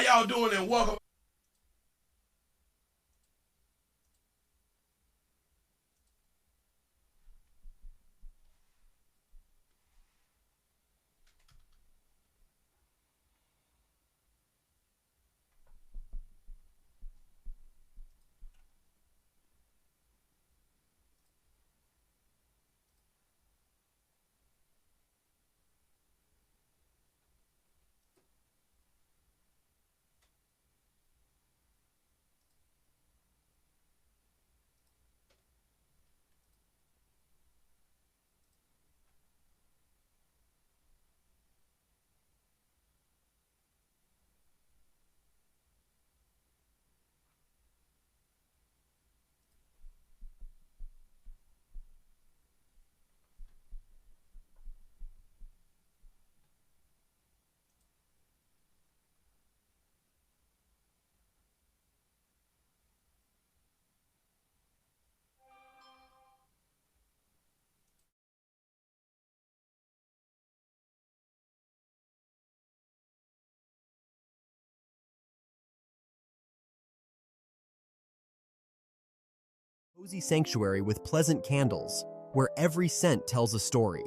y'all doing and welcome. Cozy sanctuary with pleasant candles, where every scent tells a story.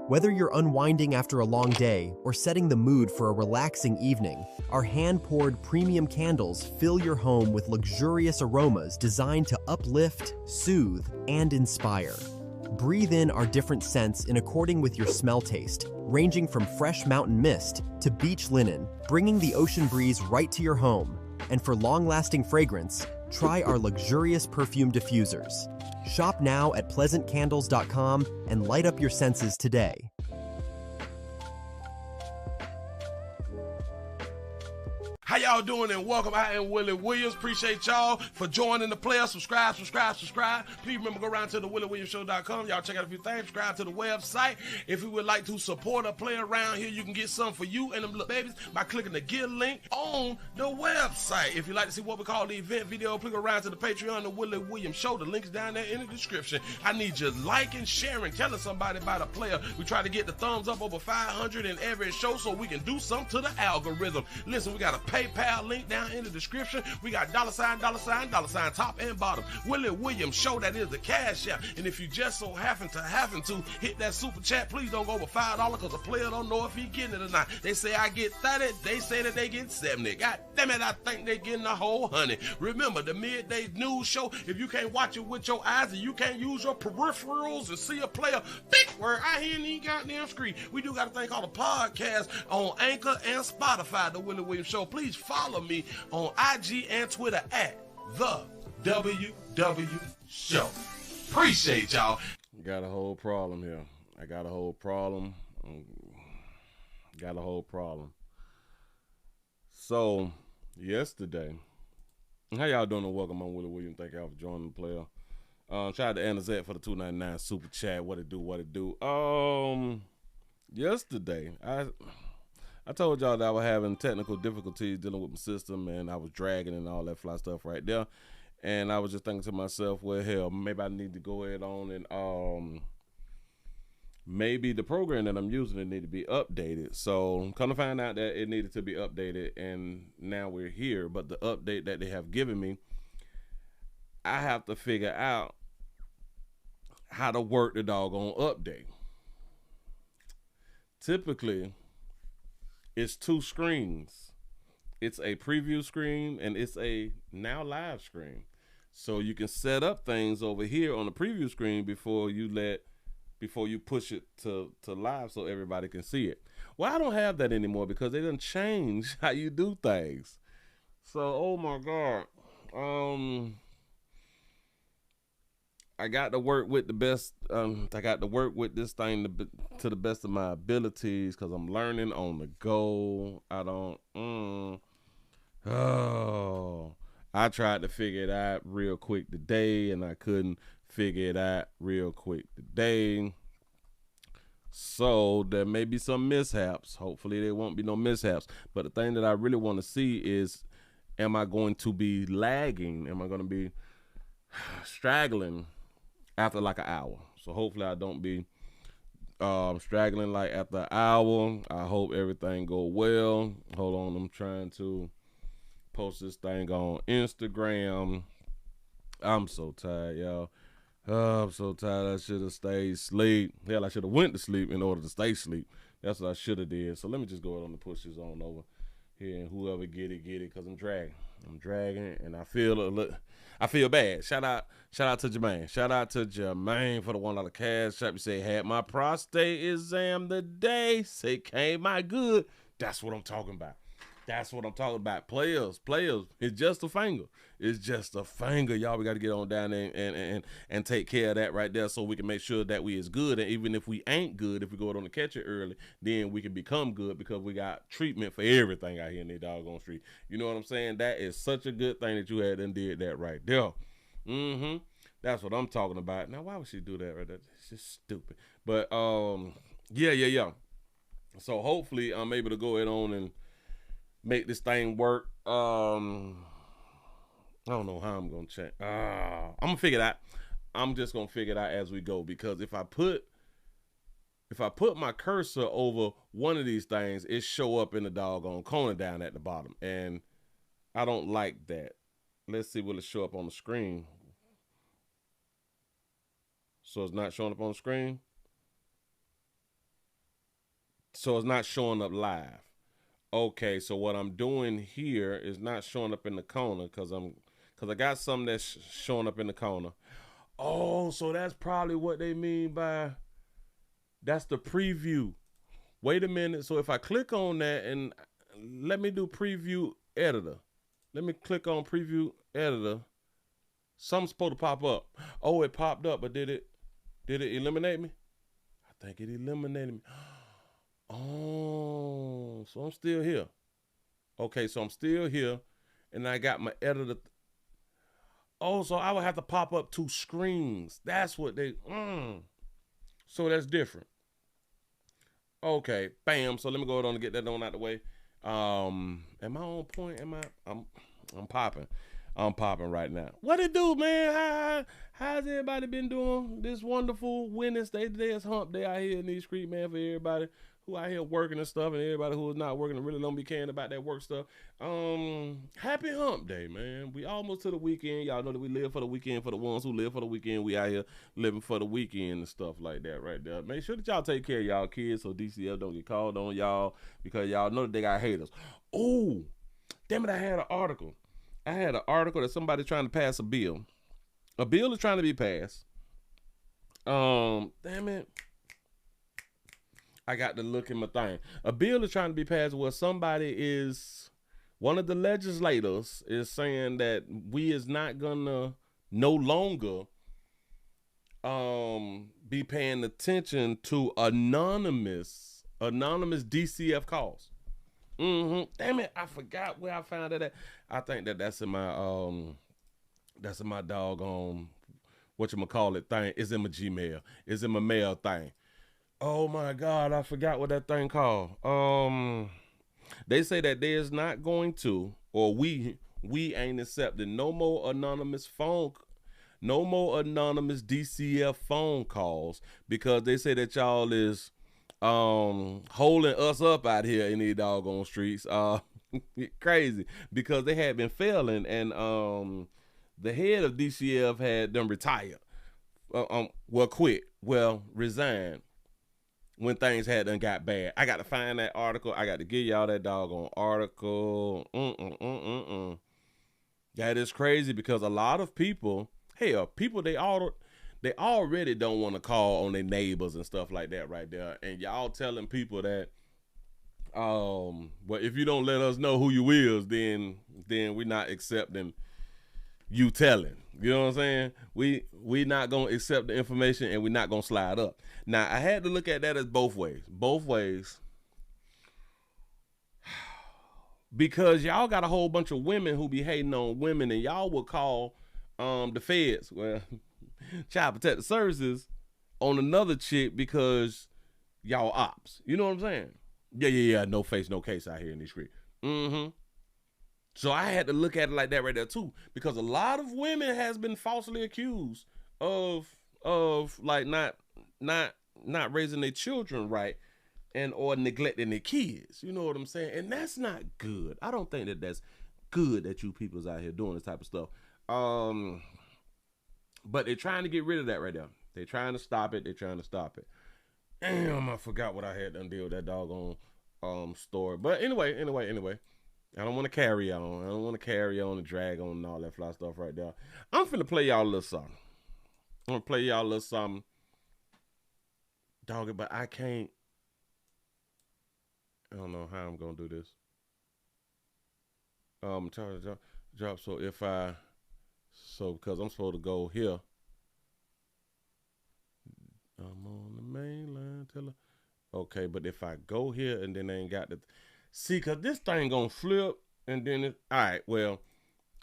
Whether you're unwinding after a long day or setting the mood for a relaxing evening, our hand-poured premium candles fill your home with luxurious aromas designed to uplift, soothe, and inspire. Breathe in our different scents in according with your smell taste, ranging from fresh mountain mist to beach linen, bringing the ocean breeze right to your home. And for long-lasting fragrance, try our luxurious perfume diffusers. Shop now at pleasantcandles.com and light up your senses today. How y'all doing and welcome. I am Willie Williams. Appreciate y'all for joining the player. Subscribe. Please remember, go around to the WillieWilliamsShow.com. Y'all check out a few things. Subscribe to the website. If you would like to support a player around here, you can get some for you and them little babies by clicking the Get link on the website. If you'd like to see what we call the event video, please go around to the Patreon, the Willie Williams Show. The link's down there in the description. I need you liking, sharing, telling somebody about a player. We try to get the thumbs up over 500 in every show so we can do something to the algorithm. Listen, we got a PayPal link down in the description. We got $, top and bottom. Willie Williams Show, that is the cash app. And if you just so happen to hit that super chat, please don't go over $5 because the player don't know if he getting it or not. They say I get 30, they say that they get 70. God damn it, I think they getting a whole 100. Remember, the midday news show, if you can't watch it with your eyes and you can't use your peripherals and see a player, big word, I hear any goddamn screen. We do got a thing called a podcast on Anchor and Spotify, the Willie Williams Show. Please follow me on IG and Twitter at the WW Show. Appreciate y'all. Got a whole problem here. I got a whole problem. So, yesterday, how y'all doing and welcome. I'm Willie Williams. Thank y'all for joining the player. Shout out to Anazette for the $2.99 super chat. What it do. Yesterday, I told y'all that I was having technical difficulties dealing with my system and I was dragging and all that fly stuff right there. And I was just thinking to myself, well, hell, maybe I need to go ahead on and maybe the program that I'm using it need to be updated. So come to find out that it needed to be updated, and now we're here. But the update that they have given me, I have to figure out how to work the doggone update. Typically, it's two screens. It's a preview screen and it's a now live screen. So you can set up things over here on the preview screen before you push it to live so everybody can see it. Well, I don't have that anymore because they done change how you do things. So, oh my God. I got to work with the best. I got to work with this thing to the best of my abilities because I'm learning on the go. I tried to figure it out real quick today, and I couldn't figure it out real quick today. So there may be some mishaps. Hopefully there won't be no mishaps. But the thing that I really want to see is, am I going to be lagging? Am I going to be straggling after like an hour? So hopefully I don't be Straggling like after an hour. I hope everything go well. Hold on, I'm trying to post this thing on Instagram. I'm so tired, y'all. I'm so tired. I should have stayed asleep. Hell, I should have went to sleep in order to stay asleep. That's what I should have did. So let me just go ahead and push this on over here, and whoever get it, because I'm dragging, and I feel bad. Shout out to Jermaine. Shout out to Jermaine for the $1 cash shop. You say, had my prostate exam today. Say, came out good. That's what I'm talking about. That's what I'm talking about. Players. It's just a finger. It's just a finger, y'all. We got to get on down there and take care of that right there, so we can make sure that we is good. And even if we ain't good, if we go out on the catcher early, then we can become good, because we got treatment for everything out here in the doggone street. You know what I'm saying? That is such a good thing that you had and did that right there. That's what I'm talking about. Now, why would she do that right there? It's just stupid. But yeah. So hopefully I'm able to go ahead on and make this thing work. I don't know how I'm gonna check. I'm gonna figure it out. I'm just gonna figure it out as we go, because if I put my cursor over one of these things, it show up in the doggone corner down at the bottom, and I don't like that. Let's see, will it show up on the screen? So it's not showing up on the screen. So it's not showing up live. Okay, so what I'm doing here is not showing up in the corner, because I got something that's showing up in the corner. Oh, so that's probably what they mean by that's the preview. Wait a minute. So if I click on that, and let me do preview editor. Let me click on preview editor. Something's supposed to pop up. Oh, it popped up, but did it eliminate me? I think it eliminated me. Oh, so I'm still here. Okay, so I'm still here, and I got my editor. Oh, so I would have to pop up 2 screens. That's what they. So that's different. Okay, bam. So let me go ahead on and get that on out the way. Am I on point? I'm popping. I'm popping right now. What it do, man? How's everybody been doing this wonderful Wednesday? Today is hump day out here in these streets, man, for everybody who out here working and stuff, and everybody who is not working and really don't be caring about that work stuff. Happy hump day, man. We almost to the weekend. Y'all know that we live for the weekend. For the ones who live for the weekend, we out here living for the weekend and stuff like that right there. Make sure that y'all take care of y'all kids, so DCF don't get called on y'all, because y'all know that they got haters. Oh, damn it, I had an article that somebody trying to pass a bill. A bill is trying to be passed. Damn it. I got to look in my thing. A bill is trying to be passed where one of the legislators is saying that we is not gonna no longer be paying attention to anonymous DCF calls. Damn it, I forgot where I found it at. I think that's in my doggone whatchamacallit thing. It's in my Gmail. It's in my mail thing. Oh my God, I forgot what that thing called. They say that there's not going to, or we ain't accepting no more anonymous DCF phone calls, because they say that y'all is holding us up out here in these doggone streets. Crazy, because they had been failing, and the head of DCF had them retire. Resign when things had done got bad. I got to find that article. I got to give y'all that doggone article. That is crazy, because a lot of people, they already don't want to call on their neighbors and stuff like that right there. And y'all telling people that, well, if you don't let us know who you is, then we're not accepting you telling. You know what I'm saying? We not going to accept the information, and we're not going to slide up. Now, I had to look at that as both ways. Because y'all got a whole bunch of women who be hating on women, and y'all will call the feds, Child Protective Services, on another chick because y'all ops. You know what I'm saying? Yeah. No face, no case out here in these streets. So I had to look at it like that right there too, because a lot of women has been falsely accused of like not not raising their children right and or neglecting their kids. You know what I'm saying? And that's not good. I don't think that that's good that you people's out here doing this type of stuff. But they're trying to get rid of that right now. They're trying to stop it. Damn, I forgot what I had to deal with that doggone story. But anyway. I don't want to carry on. And drag on and all that fly stuff right there. I'm finna play y'all a little something. Dog it, but I can't. I don't know how I'm gonna do this. Charge drop. So because I'm supposed to go here. I'm on the main line. Tell her. Okay, but if I go here and then they ain't got the. See, because this thing gonna flip and then it. All right, well,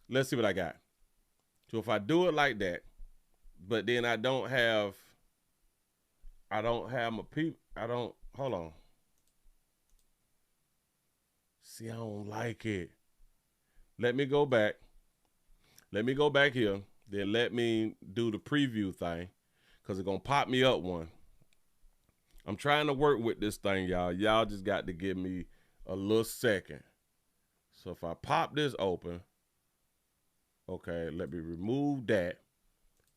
let's see what I got. So if I do it like that, but then I don't have my people. Hold on. See, I don't like it. Let me go back. Here. Then let me do the preview thing. Because it's going to pop me up one. I'm trying to work with this thing, y'all. Y'all just got to give me a little second. So if I pop this open. Okay, let me remove that.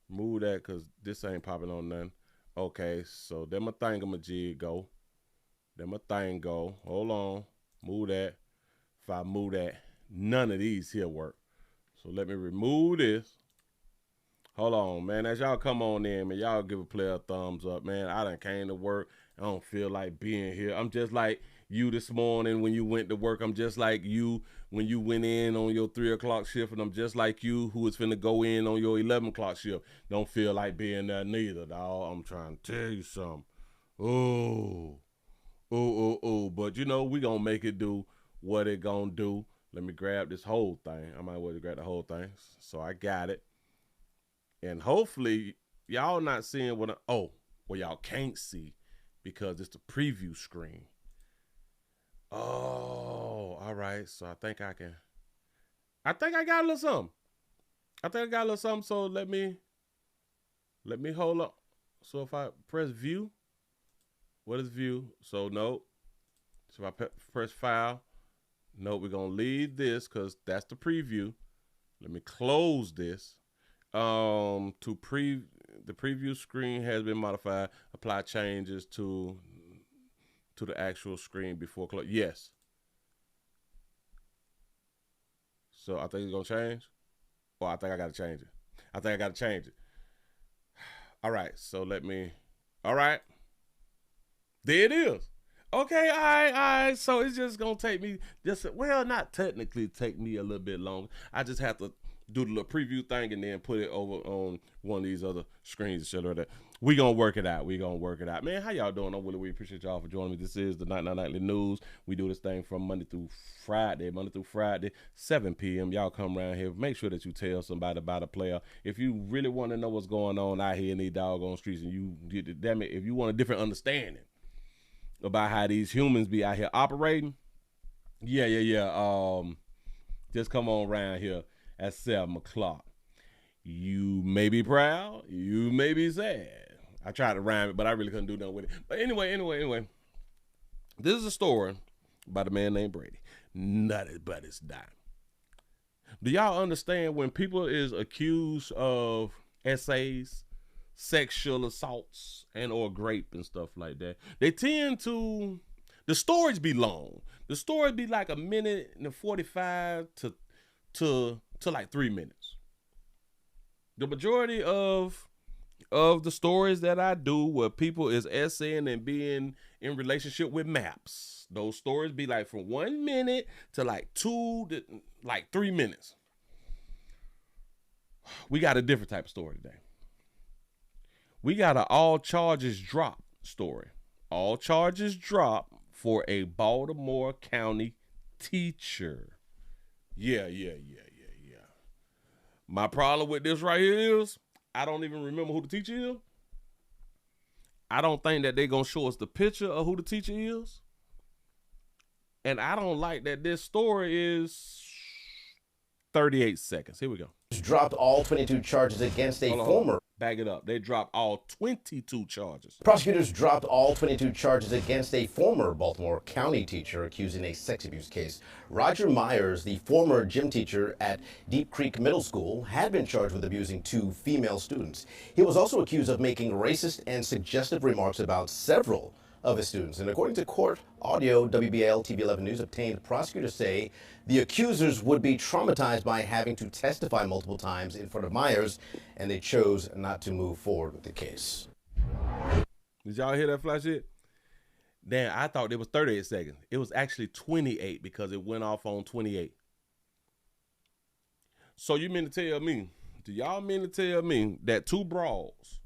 Remove that because this ain't popping on nothing. Okay, so then my thingamajig go. Hold on. Move that. If I move that, none of these here work. So let me remove this. Hold on, man. As y'all come on in, man, y'all give a player a thumbs up, man. I done came to work. I don't feel like being here. I'm just like you this morning when you went to work. I'm just like you when you went in on your 3 o'clock shift, and I'm just like you who is finna go in on your 11 o'clock shift. Don't feel like being there neither, dawg. I'm trying to tell you something. But you know, we gonna make it do what it gonna do. Let me grab this whole thing. I might well grab the whole thing. So I got it. And hopefully y'all not seeing what y'all can't see because it's the preview screen. Oh, all right. So I think I got a little something. So let me hold up. So if I press view, what is view? So no. So if I press file, no, we're going to leave this because that's the preview. Let me close this. The preview screen has been modified. Apply changes to the actual screen before close. Yes. So I think it's gonna change. Or I think I gotta change it. All right. So all right. There it is. Okay, all right. So it's just gonna take me not technically take me a little bit long. I just have to do the little preview thing and then put it over on one of these other screens and shit like that. We gonna work it out. Man, how y'all doing? I'm Willie. We appreciate y'all for joining me. This is the Nightly News. We do this thing from Monday through Friday, 7 p.m. Y'all come around here. Make sure that you tell somebody about a player. If you really want to know what's going on out here in these doggone streets and if you want a different understanding about how these humans be out here operating, just come on around here at 7 o'clock. You may be proud, you may be sad. I tried to rhyme it, but I really couldn't do nothing with it. But anyway. This is a story about a man named Brady. Nutty but it's not. Do y'all understand when people is accused of essays, sexual assaults, and or rape and stuff like that, they tend to, the stories be long. The story be like 1 minute and 45 to like 3 minutes. The majority of the stories that I do where people is essaying and being in relationship with maps, those stories be like from 1 minute to like 2 to like 3 minutes. We got a different type of story today. We got an all charges drop story. All charges drop for a Baltimore County teacher. Yeah. My problem with this right here is I don't even remember who the teacher is. I don't think that they're going to show us the picture of who the teacher is. And I don't like that this story is 38 seconds. Here we go. Dropped all 22 charges against a former. Back it up. They dropped all 22 charges. Prosecutors dropped all 22 charges against a former Baltimore County teacher accused in a sex abuse case. Roger Myers, the former gym teacher at Deep Creek Middle School, had been charged with abusing 2 female students. He was also accused of making racist and suggestive remarks about several of his students. And according to court audio WBL TV 11 News obtained, prosecutors say the accusers would be traumatized by having to testify multiple times in front of Myers, and they chose not to move forward with the case. Did y'all hear that flash hit? Damn, I thought it was 38 seconds. It was actually 28 because it went off on 28. So you mean to tell me, do y'all mean to tell me that two bras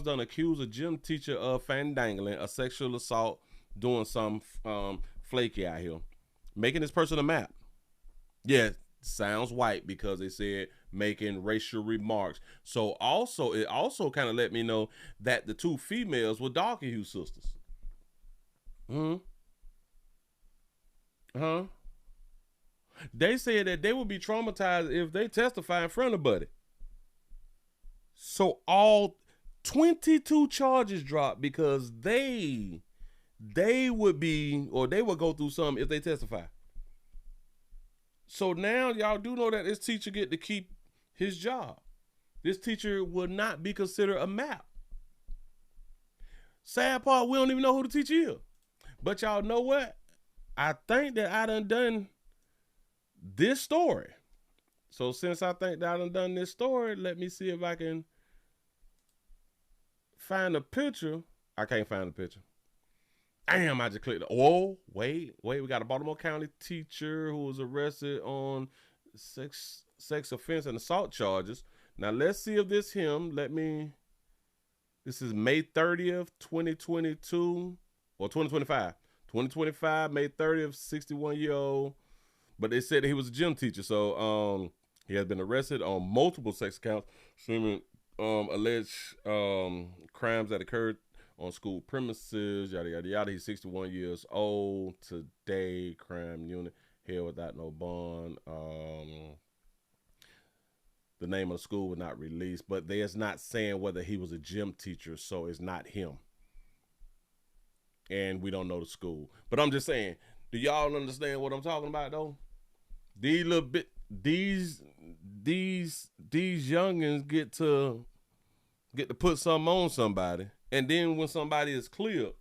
done accuse a gym teacher of fandangling, a sexual assault, doing some flaky out here, making this person a map? Yeah, sounds white because they said making racial remarks. So also, it also kind of let me know that the 2 females were darker hue sisters. They said that they would be traumatized if they testify in front of Buddy. So all 22 charges dropped because they would be, or they would go through something if they testify. So now y'all do know that this teacher get to keep his job. This teacher will not be considered a map. Sad part, we don't even know who the teacher is. But y'all know what? I think that I done this story. So since I think that I done this story, let me see if I can find a picture. I can't find a picture. Damn, I just clicked. Oh, wait. We got a Baltimore County teacher who was arrested on sex offense and assault charges. Now let's see if this him. This is May 30th, 2022 or 2025. 2025, May 30th, 61-year-old. But they said that he was a gym teacher. So he has been arrested on multiple sex counts, assuming alleged crimes that occurred on school premises, yada, yada, yada. He's 61 years old today, crime unit, held without no bond. The name of the school was not released, but there's not saying whether he was a gym teacher, so it's not him. And we don't know the school. But I'm just saying, do y'all understand what I'm talking about, though? These little bit, these youngins get to put something on somebody. And then when somebody is cleared,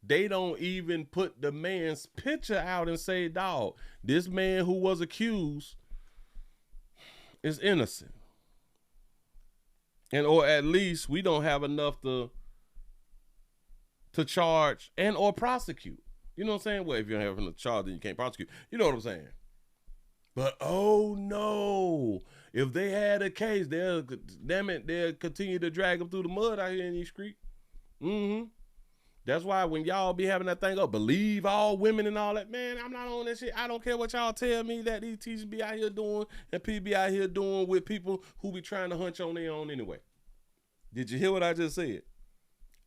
they don't even put the man's picture out and say, dog, this man who was accused is innocent. And or at least we don't have enough to charge and or prosecute. You know what I'm saying? Well, if you don't have enough to charge, then you can't prosecute. You know what I'm saying? But oh no, if they had a case, they'll continue to drag them through the mud out here in these streets. That's why when y'all be having that thing up, believe all women and all that, man, I'm not on that shit. I don't care what y'all tell me that these teachers be out here doing and people be out here doing with people who be trying to hunch on their own anyway. Did you hear what I just said?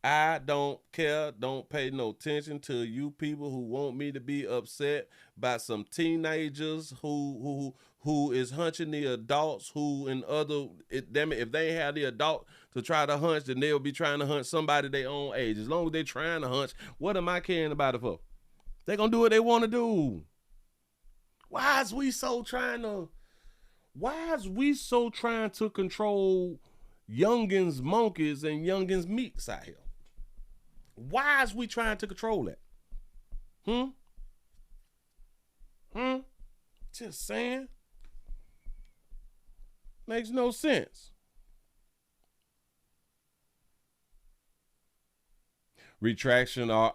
I don't care, don't pay no attention to you people who want me to be upset by some teenagers who is hunching the adults who in other, damn it, if they have the adult to try to hunch, then they'll be trying to hunch somebody their own age. As long as they're trying to hunch, what am I caring about it for? They're going to do what they want to do. Why is we so trying to control youngins' monkeys and youngins' meats out here? Why is we trying to control that? Just saying. Makes no sense. Retraction are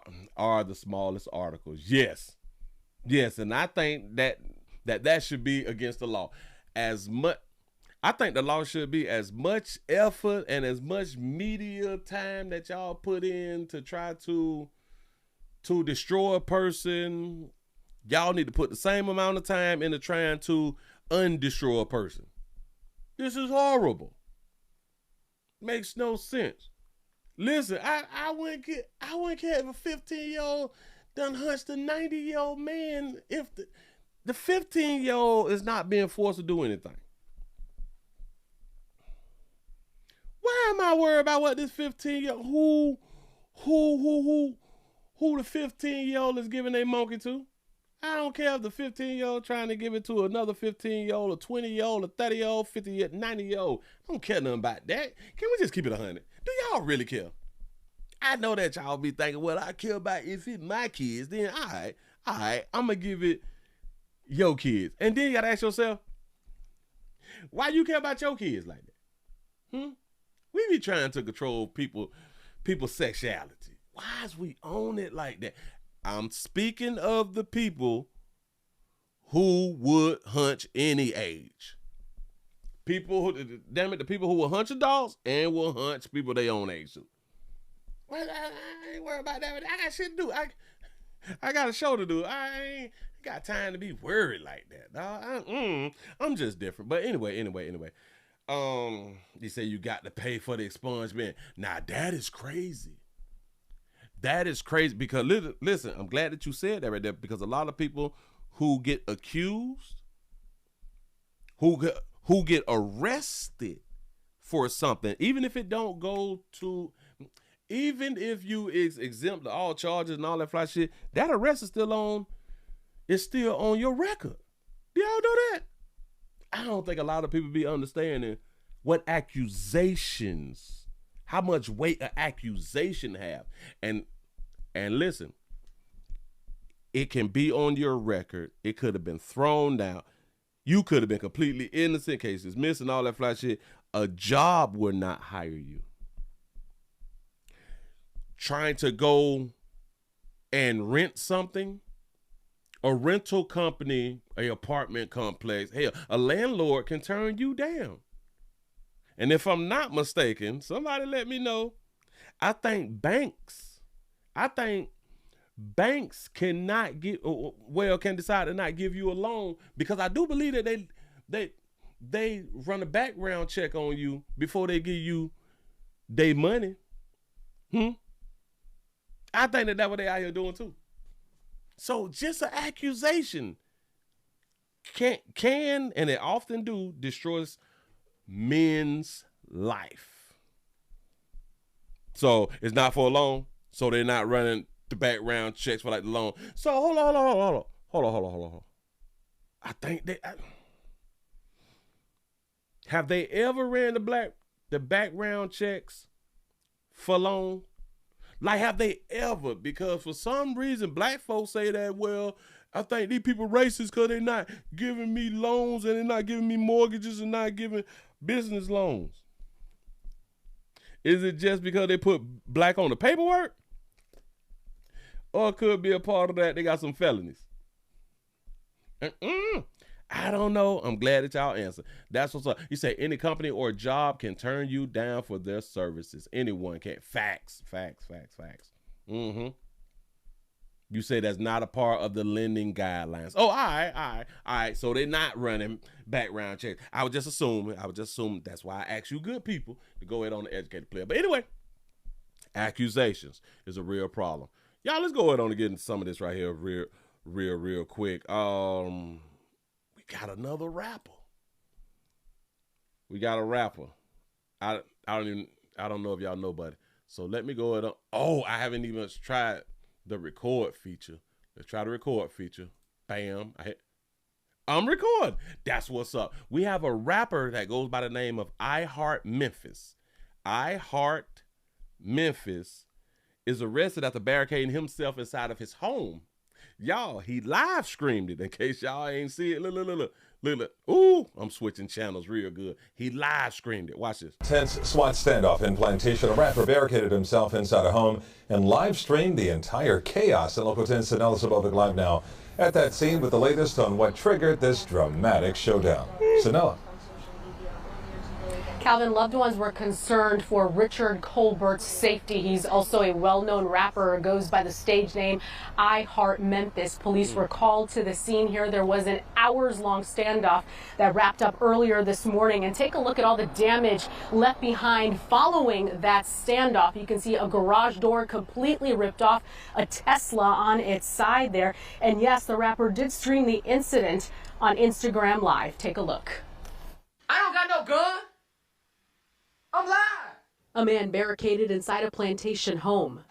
the smallest articles. Yes, and I think that should be against the law. I think the law should be as much effort and as much media time that y'all put in to try to destroy a person. Y'all need to put the same amount of time into trying to undestroy a person. This is horrible. Makes no sense. Listen, I wouldn't care if a 15-year-old done hunched a 90-year-old man The 15-year-old is not being forced to do anything. Why am I worried about what this 15-year-old, who the 15-year-old is giving a monkey to? I don't care if the 15-year-old trying to give it to another 15-year-old, a 20-year-old, a 30-year-old, 50-year-old, 90-year-old. I don't care nothing about that. Can we just keep it 100? Do y'all really care? I know that y'all be thinking, well, I care about if it's my kids. Then, all right, I'm going to give it your kids. And then you got to ask yourself, why you care about your kids like that? We be trying to control people's sexuality. Why is we own it like that? I'm speaking of the people who would hunch any age. People who, damn it, the people who will hunch adults and will hunch people their own age too. Well, I ain't worried about that. I got shit to do. I got a show to do. I ain't got time to be worried like that, dog. I'm just different. But anyway. You say you got to pay for the expungement. Now that is crazy. That is crazy because listen, I'm glad that you said that right there because a lot of people who get accused, who get arrested for something, even if it don't go to, even if you exempt all charges and all that fly shit, that arrest is still on your record. Do y'all know that? I don't think a lot of people be understanding what accusations, how much weight an accusation have. And listen, it can be on your record. It could have been thrown out. You could have been completely innocent, cases missing, all that fly shit. A job would not hire you. Trying to go and rent something, a rental company, a apartment complex, hell, a landlord can turn you down. And if I'm not mistaken, somebody let me know, I think banks cannot can decide to not give you a loan because I do believe that they run a background check on you before they give you their money. I think that's what they out here doing too. So just an accusation can and it often do destroys men's life. So it's not for a loan. So they're not running the background checks for like the loan. So hold on. I think have they ever ran the background checks for loan? Like, have they ever? Because for some reason, black folks say that, well, I think these people racist because they're not giving me loans and they're not giving me mortgages and not giving business loans. Is it just because they put black on the paperwork? Or it could be a part of that they got some felonies. I don't know. I'm glad that y'all answer. That's what's up. You say any company or job can turn you down for their services. Anyone can. Facts. You say that's not a part of the lending guidelines. Oh, all right. So they're not running background checks. I would just assume. That's why I ask you good people to go ahead on the educated player. But anyway, accusations is a real problem. Y'all, let's go ahead on and get into some of this right here real quick. We got another rapper. I don't know if y'all know, buddy. So let me go ahead on. Oh, I haven't even tried the record feature. Let's try the record feature. Bam. I'm recording. That's what's up. We have a rapper that goes by the name of I Heart Memphis. I Heart Memphis is arrested after barricading himself inside of his home. Y'all, he live streamed it in case y'all ain't see it. Look. Ooh, I'm switching channels real good. He live streamed it. Watch this. Tense SWAT standoff in Plantation. A rapper barricaded himself inside a home and live streamed the entire chaos. And local 10's Sanella Sabovic live now at that scene with the latest on what triggered this dramatic showdown. Sanella. Calvin, loved ones were concerned for Richard Colbert's safety. He's also a well-known rapper, goes by the stage name I Heart Memphis. Police were called to the scene here. There was an hours-long standoff that wrapped up earlier this morning. And take a look at all the damage left behind following that standoff. You can see a garage door completely ripped off, a Tesla on its side there. And yes, the rapper did stream the incident on Instagram Live. Take a look. I don't got no gun. I'm live. A man barricaded inside a plantation home.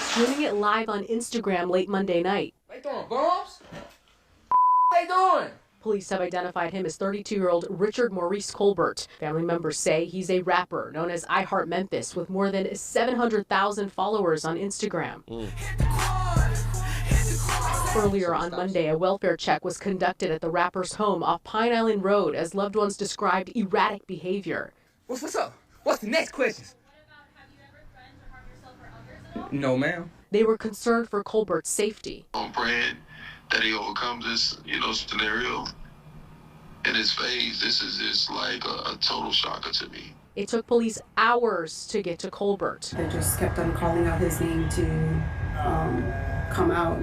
Streaming it live on Instagram late Monday night. They throwing bombs? What they doing? Police have identified him as 32-year-old Richard Maurice Colbert. Family members say he's a rapper known as I Heart Memphis with more than 700,000 followers on Instagram. Earlier on Monday, a welfare check was conducted at the rapper's home off Pine Island Road as loved ones described erratic behavior. What's up? What's the next question? Have you ever threatened to harm yourself or others at all? No, ma'am. They were concerned for Colbert's safety. I'm praying that he overcomes this, scenario. In his phase, this is just like a total shocker to me. It took police hours to get to Colbert. They just kept on calling out his name to come out.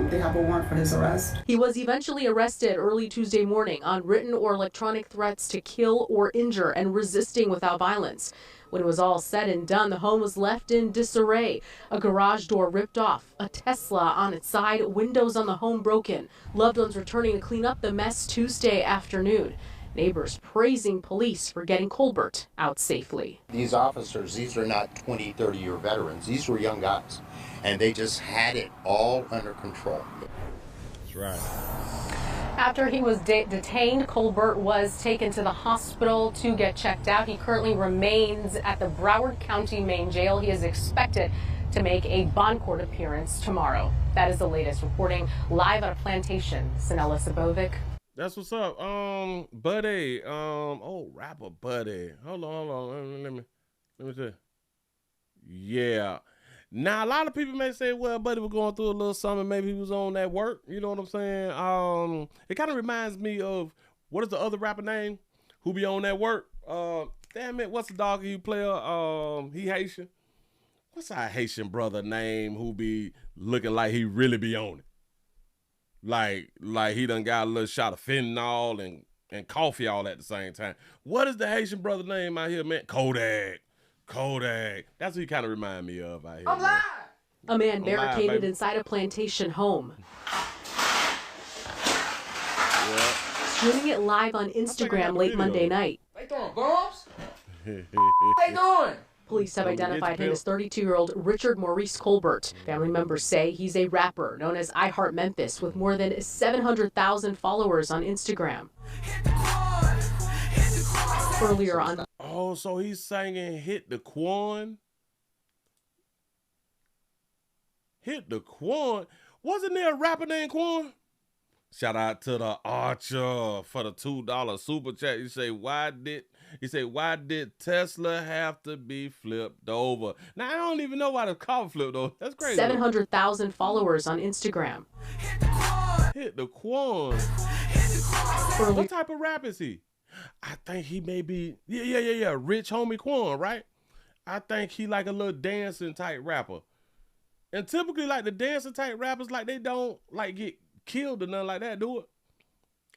They have a warrant for his arrest. He was eventually arrested early Tuesday morning on written or electronic threats to kill or injure and resisting without violence. When it was all said and done, the home was left in disarray. A garage door ripped off, a Tesla on its side, windows on the home broken. Loved ones returning to clean up the mess Tuesday afternoon. Neighbors praising police for getting Colbert out safely. These officers, these are not 20, 30-year veterans. These were young guys, and they just had it all under control. That's right. After he was detained, Colbert was taken to the hospital to get checked out. He currently remains at the Broward County Main Jail. He is expected to make a bond court appearance tomorrow. That is the latest. Reporting live at a plantation, Sinella Sabovic. That's what's up. Buddy. Rapper Buddy. Hold on. Let me see. Yeah. Now, a lot of people may say, well, Buddy was going through a little something. Maybe he was on that work. You know what I'm saying? It kind of reminds me of, what is the other rapper name who be on that work? Damn it, what's the dog you player? He Haitian. What's our Haitian brother name who be looking like he really be on it? Like he done got a little shot of fentanyl and coffee all at the same time. What is the Haitian brother name out here, man? Kodak. That's what he kind of remind me of out here. I'm live. A man barricaded inside a plantation home. Yeah. Streaming it live on Instagram late Monday night. They throwing bombs? What they doing? Police have identified him as 32-year-old Richard Maurice Colbert. Family members say he's a rapper known as I Heart Memphis with more than 700,000 followers on Instagram. Earlier on. Oh, so he's singing Hit the Quan? Hit the Quan? Wasn't there a rapper named Quan? Shout out to the Archer for the $2 super chat. You say, why did Tesla have to be flipped over? Now, I don't even know why the car flipped over. That's crazy. 700,000 followers on Instagram. Hit the Quan. What type of rap is he? I think he may be, yeah. Rich Homie Quan, right? I think he like a little dancing type rapper. And typically, like the dancing type rappers, like they don't like get killed or nothing like that, do it?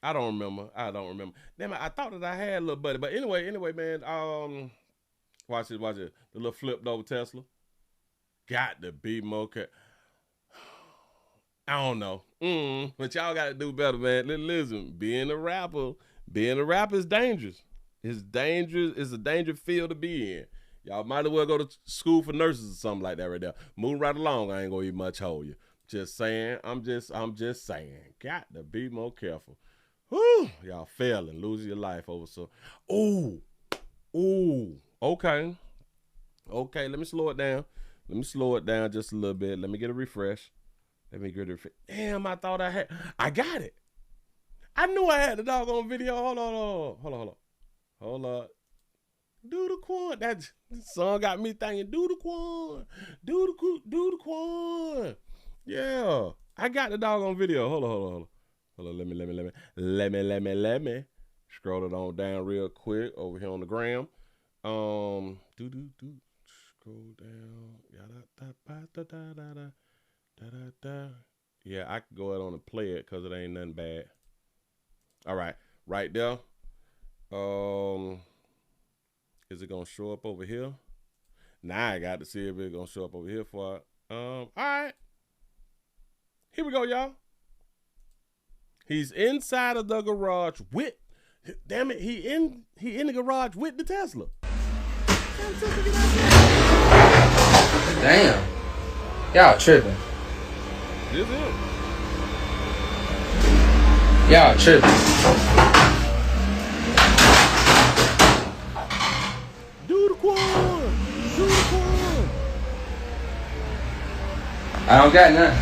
I don't remember. Damn it, I thought that I had a little buddy. But anyway, man, watch it. The little flipped over Tesla. Got to be more I don't know. But y'all got to do better, man. Listen, being a rapper is dangerous. It's dangerous. It's a dangerous field to be in. Y'all might as well go to school for nurses or something like that right there. Move right along. I ain't gonna even much hold you. Just saying. I'm just saying. Got to be more careful. Whew, y'all failing, losing your life over so. Ooh. Okay. Let me slow it down just a little bit. Let me get a refresh. Damn, I thought I got it. I knew I had the doggone video. Hold on. Do the Quan. That song got me thinking, do the Quan. Do the Quan. Yeah. I got the doggone video. Hold on. Let me. Scroll it on down real quick over here on the gram. Scroll down. Yeah, I could go ahead on and play it because it ain't nothing bad. All right, right there. Is it gonna show up over here? Now I got to see if it's gonna show up over here for it. All right. Here we go, y'all. He's inside of the garage with, damn it, he in the garage with the Tesla. Damn. Y'all tripping. This it. Y'all tripping. Do the quad. Do the quad. I don't got none.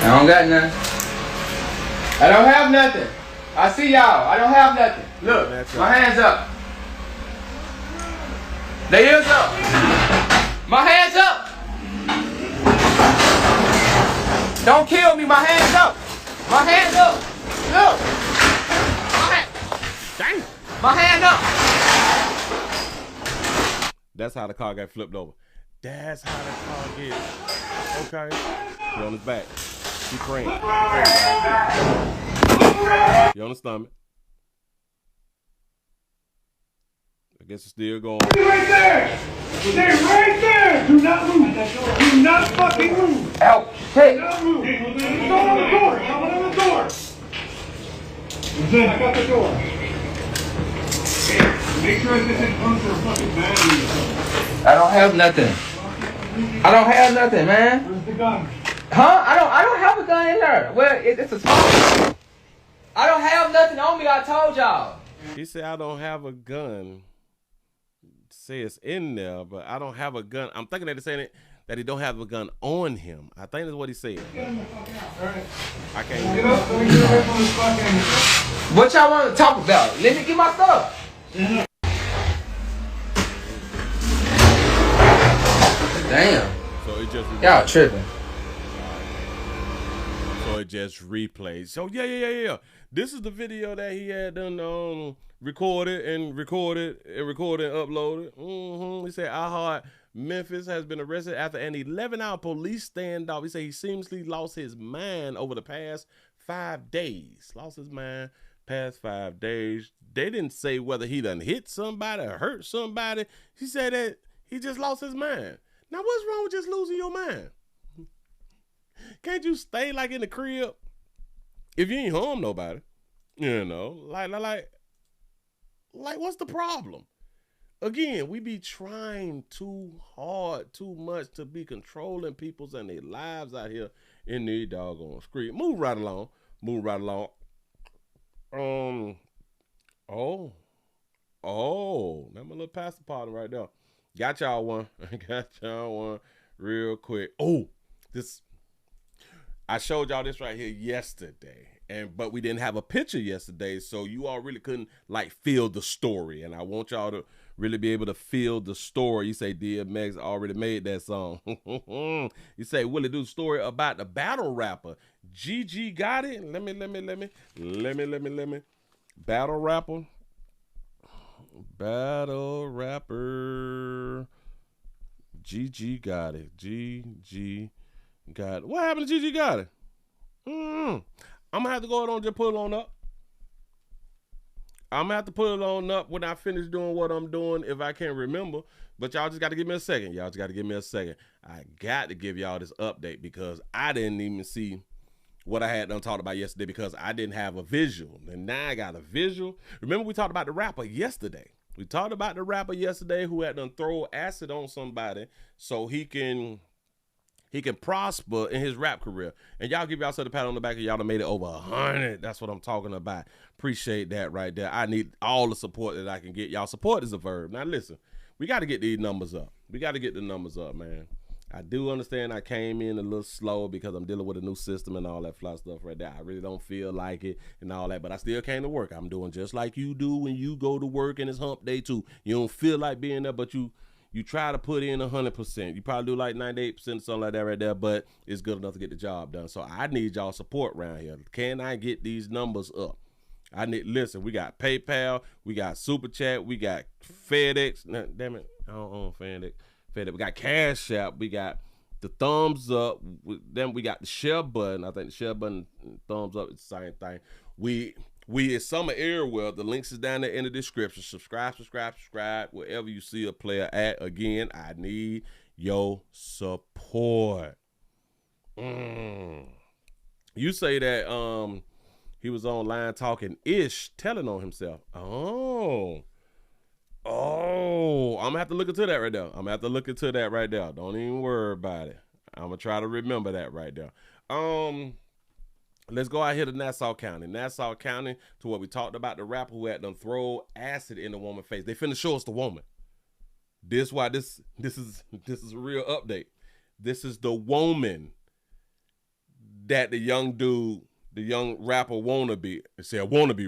I don't got none. I don't have nothing. I see y'all. I don't have nothing. Look, my hands up. They is up. My hands up. Don't kill me. My hands up. My hands up. Look. Dang. My hand up. That's how the car got flipped over. That's how the car gets. Okay. He on his back. He praying. He on the stomach. I guess it's still going. Stay right there! Stay right there! Do not move! Do not fucking move! Out! Hey! Do not move! Go on the door! Go on the door! I got the door. Make sure this isn't under fucking battery. I don't have nothing. I don't have nothing, man. Where's the gun? Huh? I don't have a gun in there. Well, it's a small. I don't have nothing on me. I told y'all. He said, I don't have a gun. Say it's in there, but I don't have a gun. I'm thinking that they're saying it, that he don't have a gun on him. I think that's what he said. Get him the fuck out. All right. I can't. Get up. Let me get away from this fucking. What y'all want to talk about? Let me get my stuff. Damn. So it just y'all tripping. So it just replays. So yeah. This is the video that he had done recorded and uploaded. He said, I heart Memphis has been arrested after an 11-hour police standoff. He said he seamlessly lost his mind over the past 5 days. Lost his mind past 5 days. They didn't say whether he done hit somebody or hurt somebody. He said that he just lost his mind. Now, what's wrong with just losing your mind? Can't you stay like in the crib if you ain't harm nobody? You know, like what's the problem? Again, we be trying too hard, too much to be controlling people's and their lives out here in the doggone street. Move right along. That's my little pastor partner right there. Got y'all one real quick. I showed y'all this right here yesterday, but we didn't have a picture yesterday, so you all really couldn't like feel the story. And I want y'all to really be able to feel the story. You say DMX already made that song. You say Willie do the story about the battle rapper. GG got it. Let me. Battle rapper. GG got it. GG got it. What happened to GG got it? I'm gonna have to go ahead and just put it on up. I'm gonna have to put it on up when I finish doing what I'm doing if I can't remember. But y'all just got to give me a second. I got to give y'all this update because I didn't even see what I had done talked about yesterday because I didn't have a visual. And now I got a visual. Remember we talked about the rapper yesterday. We talked about the rapper yesterday who had done throw acid on somebody so he can prosper in his rap career. And y'all give yourself a pat on the back and y'all done made it over 100. That's what I'm talking about. Appreciate that right there. I need all the support that I can get. Y'all support is a verb. Now listen, we got to get these numbers up. We got to get the numbers up, man. I do understand I came in a little slow because I'm dealing with a new system and all that fly stuff right there. I really don't feel like it and all that, but I still came to work. I'm doing just like you do when you go to work and it's hump day too. You don't feel like being there, but you You try to put in 100%. You probably do like 98%, something like that right there, but it's good enough to get the job done. So I need y'all support around here. Can I get these numbers up? Listen, we got PayPal, we got Super Chat, we got FedEx. Nah, damn it, I don't own FedEx. We got Cash App, we got the thumbs up. Then we got the share button. I think the share button and thumbs up is the same thing. We in summer everywhere. The links is down there in the description. Subscribe, wherever you see a player at. Again, I need your support. You say that he was online talking ish, telling on himself. Oh, I'm gonna have to look into that right there. Don't even worry about it. I'm gonna try to remember that right there. Let's go out here to Nassau County. To what we talked about, the rapper who had them throw acid in the woman's face. They finna show us the woman. This is why this is a real update. This is the woman that the young rapper wannabe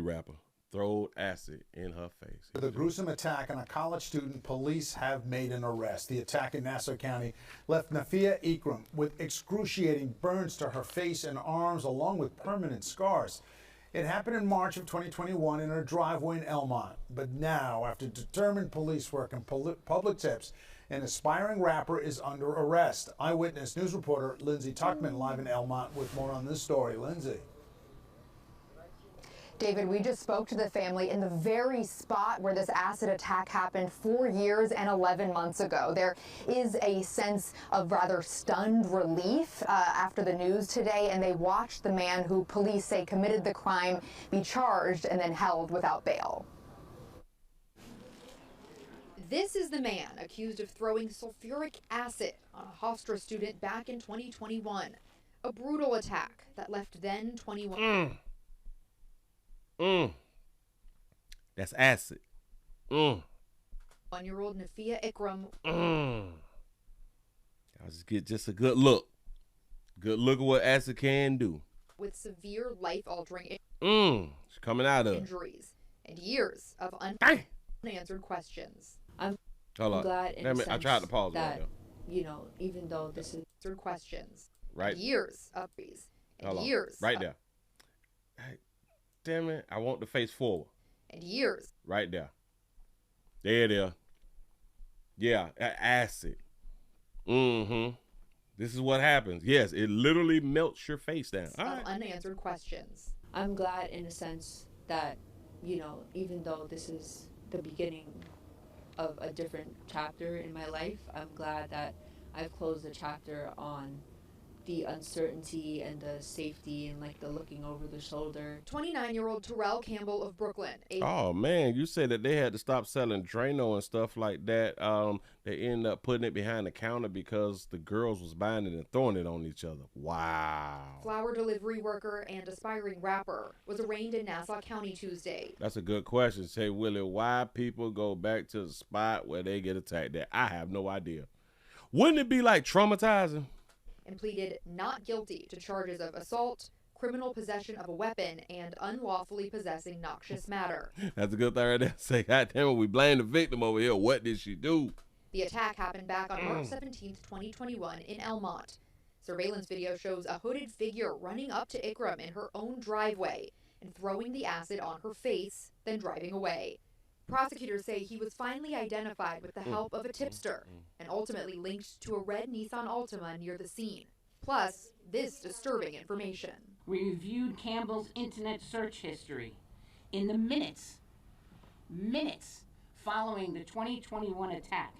rapper, throwed acid in her face. For the gruesome attack on a college student, police have made an arrest. The attack in Nassau County left Nafia Ikram with excruciating burns to her face and arms, along with permanent scars. It happened in March of 2021 in her driveway in Elmont. But now, after determined police work and public tips, an aspiring rapper is under arrest. Eyewitness news reporter Lindsay Tuckman live in Elmont with more on this story. Lindsay. David, we just spoke to the family in the very spot where this acid attack happened 4 years and 11 months ago. There is a sense of rather stunned relief after the news today, and they watched the man who police say committed the crime be charged and then held without bail. This is the man accused of throwing sulfuric acid on a Hofstra student back in 2021. A brutal attack that left then 21. That's acid. 1-year-old Nafia Ikram. I'll just get a good look. Good look at what acid can do. With severe life-altering It's coming out of injuries and years of unanswered questions. I'm Hold glad on. I tried to pause that, right you know, even though this is questions. Right. Years of these. Hold on. Years. Right there. Hey, damn it. I want the face forward. And years. Right there. There it is. Yeah, acid. This is what happens. Yes, it literally melts your face down. All right. Unanswered questions. I'm glad in a sense that, you know, even though this is the beginning of a different chapter in my life, I'm glad that I've closed the chapter on the uncertainty and the safety and like the looking over the shoulder. 29-year-old Terrell Campbell of Brooklyn. Oh man, you said that they had to stop selling Drano and stuff like that. They ended up putting it behind the counter because the girls was buying it and throwing it on each other. Wow. Flower delivery worker and aspiring rapper was arraigned in Nassau County Tuesday. That's a good question. Say, Willie, why people go back to the spot where they get attacked at? I have no idea. Wouldn't it be like traumatizing? And pleaded not guilty to charges of assault, criminal possession of a weapon, and unlawfully possessing noxious matter. That's a good thing right there. Say, God damn it, we blame the victim over here. What did she do? The attack happened back on March 17, 2021 in Elmont. Surveillance video shows a hooded figure running up to Ikram in her own driveway and throwing the acid on her face, then driving away. Prosecutors say he was finally identified with the help of a tipster and ultimately linked to a red Nissan Altima near the scene. Plus, this disturbing information. We reviewed Campbell's internet search history. In the minutes following the 2021 attack,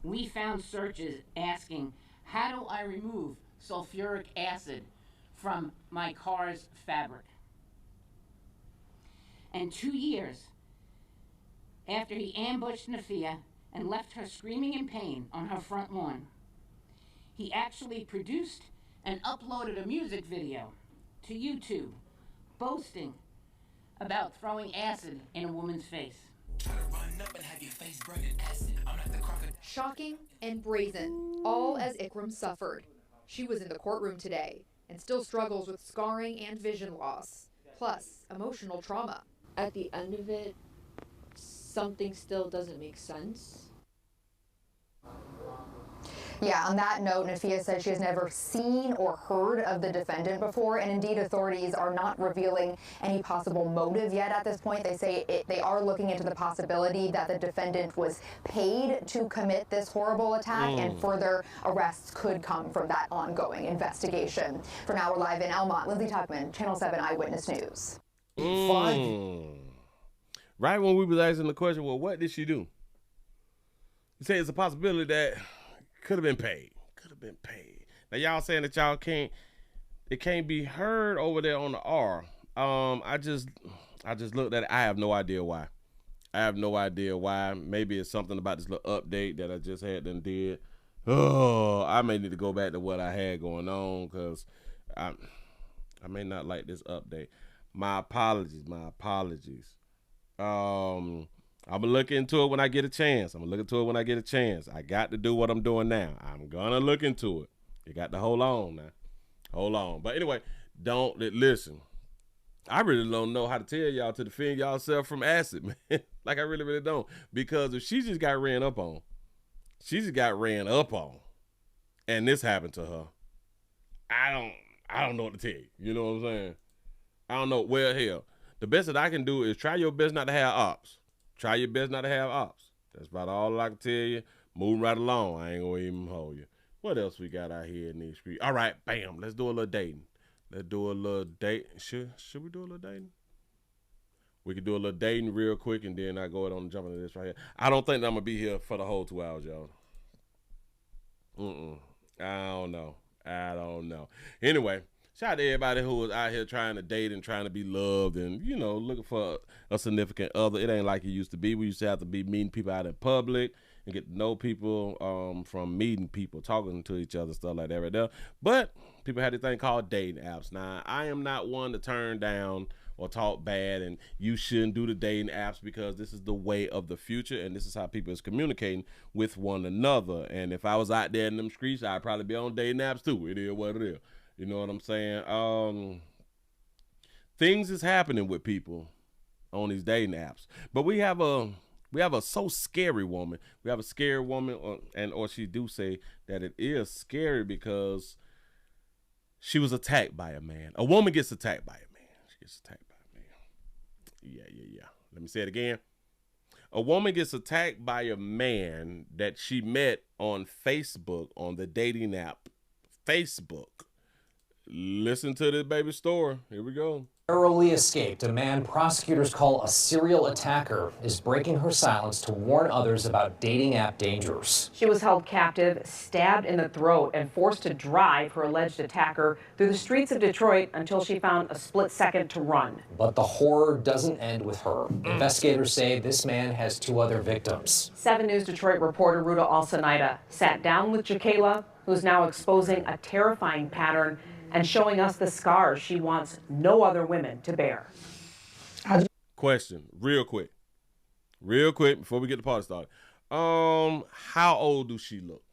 we found searches asking, how do I remove sulfuric acid from my car's fabric? And 2 years after he ambushed Nafia and left her screaming in pain on her front lawn, he actually produced and uploaded a music video to YouTube boasting about throwing acid in a woman's face. Shocking and brazen, all as Ikram suffered. She was in the courtroom today and still struggles with scarring and vision loss, plus emotional trauma. At the end of it, something still doesn't make sense. Yeah, on that note, Nafia says she has never seen or heard of the defendant before, and indeed authorities are not revealing any possible motive yet at this point. They say they are looking into the possibility that the defendant was paid to commit this horrible attack, and further arrests could come from that ongoing investigation. For now, we're live in Elmont. Lindsay Tuckman, Channel 7 Eyewitness News. Right when we was asking the question, well, what did she do? You say it's a possibility that could have been paid. Could have been paid. Now y'all saying that y'all can't, it can't be heard over there on the R. I just looked at it. I have no idea why. I have no idea why. Maybe it's something about this little update that I just had done did. Oh, I may need to go back to what I had going on because I may not like this update. My apologies. I'm gonna look into it when I get a chance. I got to do what I'm doing now. I'm gonna look into it. You got to hold on now. Hold on. But anyway, listen. I really don't know how to tell y'all to defend y'allself from acid, man. Like I really, really don't. Because if she just got ran up on, and this happened to her, I don't know what to tell you. You know what I'm saying? I don't know. Well, hell, the best that I can do is try your best not to have ops. Try your best not to have ops. That's about all I can tell you. Moving right along. I ain't gonna even hold you. What else we got out here in these streets? All right, bam. Let's do a little dating. Let's do a little date. Should we do a little dating? We could do a little dating real quick, and then I go ahead on and jump into this right here. I don't think that I'm gonna be here for the whole 2 hours, y'all. I don't know. Anyway, shout out to everybody who was out here trying to date and trying to be loved and, you know, looking for a significant other. It ain't like it used to be. We used to have to be meeting people out in public and get to know people from meeting people, talking to each other, stuff like that right there. But people had this thing called dating apps. Now, I am not one to turn down or talk bad, and you shouldn't do the dating apps because this is the way of the future, and this is how people is communicating with one another. And if I was out there in them streets, I'd probably be on dating apps too. It is what it is. You know what I'm saying? Things is happening with people on these dating apps, but we have a so scary woman. We have a scary woman, or she do say that it is scary because she was attacked by a man. A woman gets attacked by a man. She gets attacked by a man. Yeah. Let me say it again. A woman gets attacked by a man that she met on Facebook, on the dating app Facebook. Listen to this baby story. Here we go. Narrowly escaped. A man prosecutors call a serial attacker is breaking her silence to warn others about dating app dangers. She was held captive, stabbed in the throat, and forced to drive her alleged attacker through the streets of Detroit until she found a split second to run. But the horror doesn't end with her. Investigators say this man has 2 other victims. 7 News Detroit reporter Ruta Alcenaida sat down with Jakayla, who's now exposing a terrifying pattern and showing us the scars she wants no other women to bear. Question, real quick, before we get the party started. How old do she look?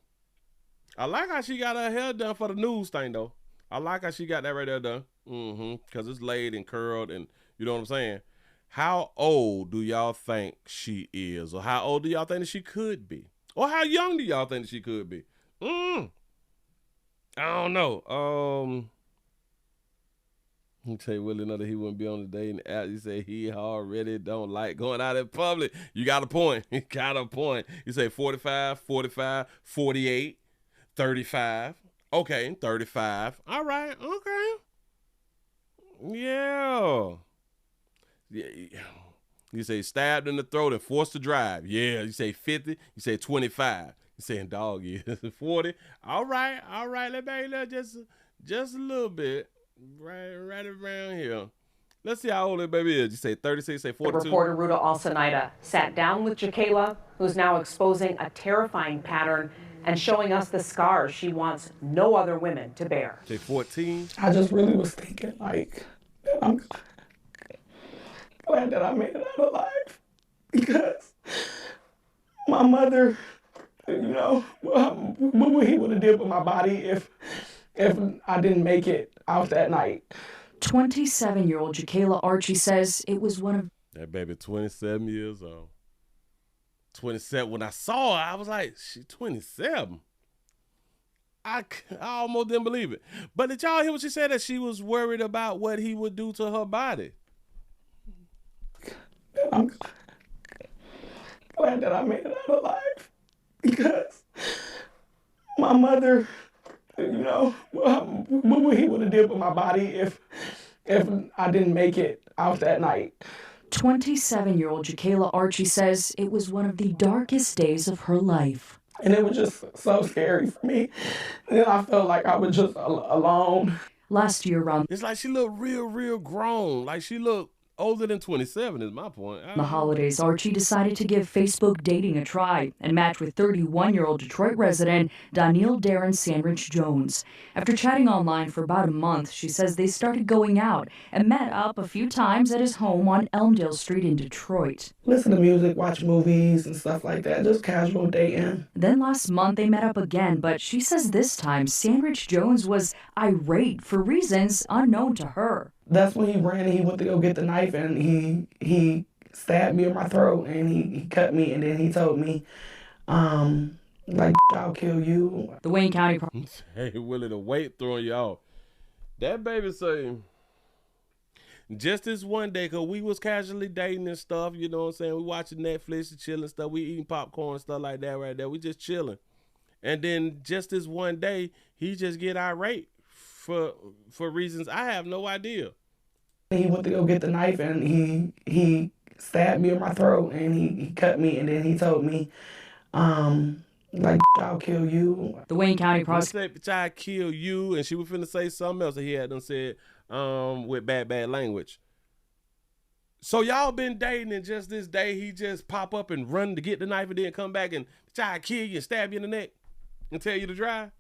I like how she got her hair done for the news thing, though. I like how she got that right there done. Because it's laid and curled, and you know what I'm saying? How old do y'all think she is? Or how old do y'all think that she could be? Or how young do y'all think that she could be? I don't know. You say Willie know that he wouldn't be on the dating app. You say he already don't like going out in public. You got a point. You say 45, 48, 35. Okay, 35. All right. Okay. Yeah. You say stabbed in the throat and forced to drive. Yeah. You say 50. You say 25. You saying dog is 40. All right. Let's make just a little bit. Right around here. Let's see how old that baby is. You say 36, say 42. Reporter Ruta Alcenaida sat down with Jakayla, who's now exposing a terrifying pattern and showing us the scars she wants no other women to bear. Say 14. I just really was thinking, like, I'm glad that I made it out alive because my mother, you know, what he would have did with my body if I didn't make it out that night. 27-year-old Jakayla Archie says it was one of... That baby 27 years old. 27. When I saw her, I was like, she 27. I almost didn't believe it. But did y'all hear what she said? That she was worried about what he would do to her body. I'm glad that I made it out alive because my mother, you know, what he would have did with my body if I didn't make it out that night. 27-year-old Jacayla Archie says it was one of the darkest days of her life. And it was just so scary for me. And I felt like I was just alone. Last year around... It's like she looked real grown. Like she looked older than 27 is my point. The holidays, Archie decided to give Facebook dating a try and match with 31-year-old Detroit resident Danielle Darren Sandridge Jones. After chatting online for about a month, she says they started going out and met up a few times at his home on Elmdale Street in Detroit. Listen to music, watch movies and stuff like that, just casual dating. Then last month they met up again, but she says this time Sandridge Jones was irate for reasons unknown to her. That's when he ran and he went to go get the knife and he stabbed me in my throat and he cut me and then he told me, like, I'll kill you. The Wayne County... Hey, Willie, the weight throwing you off. That baby say, just this one day, because we was casually dating and stuff, you know what I'm saying? We watching Netflix and chilling stuff. We eating popcorn and stuff like that right there. We just chilling. And then just this one day, he just get irate for reasons I have no idea. He went to go get the knife and he stabbed me in my throat and he cut me and then he told me, like, I'll kill you. The Wayne County prosecutor said, "I kill you," and she was finna say something else that he had done said with bad language. So y'all been dating and just this day he just pop up and run to get the knife and then come back and try to kill you and stab you in the neck and tell you to drive?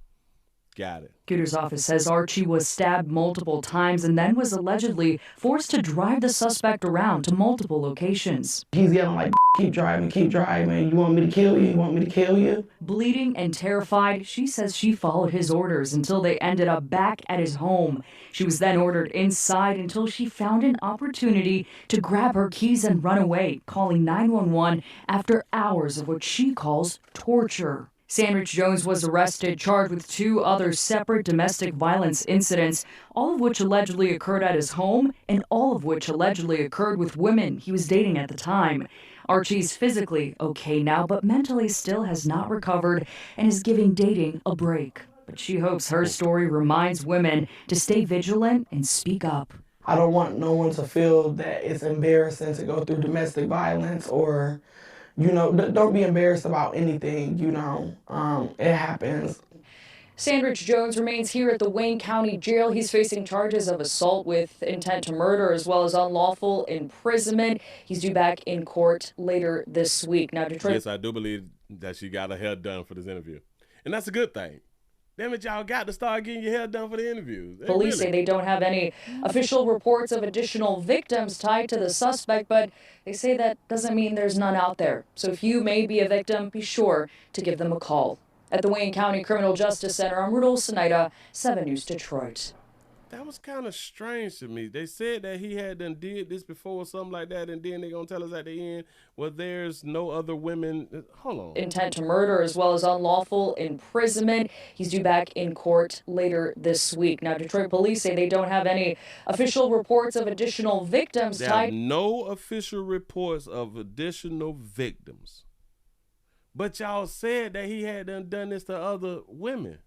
Got it. Prosecutor's office says Archie was stabbed multiple times and then was allegedly forced to drive the suspect around to multiple locations. He's yelling like, keep driving, you want me to kill you, you want me to kill you? Bleeding and terrified, she says she followed his orders until they ended up back at his home. She was then ordered inside until she found an opportunity to grab her keys and run away, calling 911 after hours of what she calls torture. Sandridge Jones was arrested, charged with 2 other separate domestic violence incidents, all of which allegedly occurred at his home and all of which allegedly occurred with women he was dating at the time. Archie's physically okay now, but mentally still has not recovered and is giving dating a break. But she hopes her story reminds women to stay vigilant and speak up. I don't want no one to feel that it's embarrassing to go through domestic violence or, you know, don't be embarrassed about anything, you know, it happens. Sandridge Jones remains here at the Wayne County Jail. He's facing charges of assault with intent to murder as well as unlawful imprisonment. He's due back in court later this week. Now, Detroit... Yes, I do believe that she got her hair done for this interview. And that's a good thing. Damn it, y'all got to start getting your hair done for the interviews. Police say they don't have any official reports of additional victims tied to the suspect, but they say that doesn't mean there's none out there. So if you may be a victim, be sure to give them a call. At the Wayne County Criminal Justice Center, I'm Rudolph Snyder, 7 News Detroit. That was kind of strange to me. They said that he had done did this before or something like that, and then they're going to tell us at the end, well, there's no other women. Hold on. Intent to murder as well as unlawful imprisonment. He's due back in court later this week. Now, Detroit police say they don't have any official reports of additional victims tied. No official reports of additional victims. But y'all said that he had done this to other women.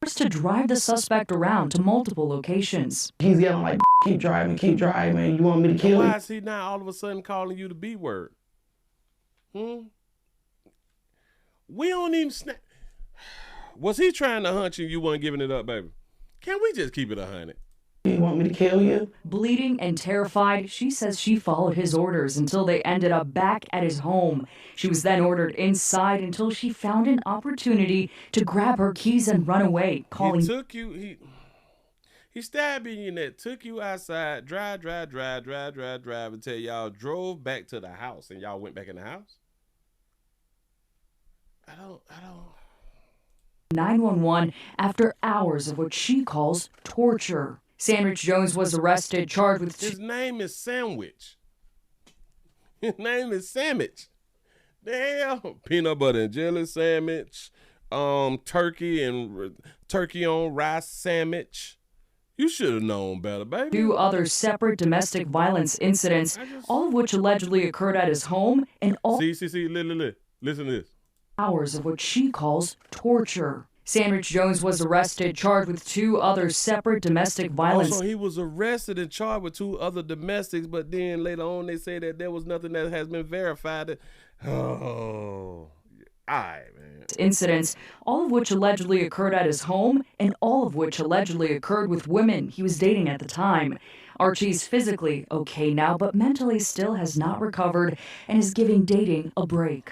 To drive the suspect around to multiple locations. He's yelling like, keep driving, you want me to kill you? Why is he now all of a sudden calling you the B word? We don't even snap. Was he trying to hunt you? You weren't giving it up, baby. Can we just keep it 100? You want me to kill you? Bleeding and terrified, she says she followed his orders until they ended up back at his home. She was then ordered inside until she found an opportunity to grab her keys and run away, calling... He stabbed you in your neck, took you outside, drive until y'all drove back to the house and y'all went back in the house? I don't... 911 after hours of what she calls torture. Sandridge Jones was arrested, charged with... His name is Sandwich. His name is Sandwich. The hell? Peanut butter and jelly sandwich. turkey on rice sandwich. You should have known better, baby. 2 other separate domestic violence incidents, all of which allegedly occurred at his home, and all listen to this. Hours of what she calls torture. Sandwich Jones was arrested, charged with 2 other separate domestic violence. So he was arrested and charged with 2 other domestics, but then later on they say that there was nothing that has been verified. Oh, all right, man. Incidents, all of which allegedly occurred at his home, and all of which allegedly occurred with women he was dating at the time. Archie's physically okay now, but mentally still has not recovered and is giving dating a break.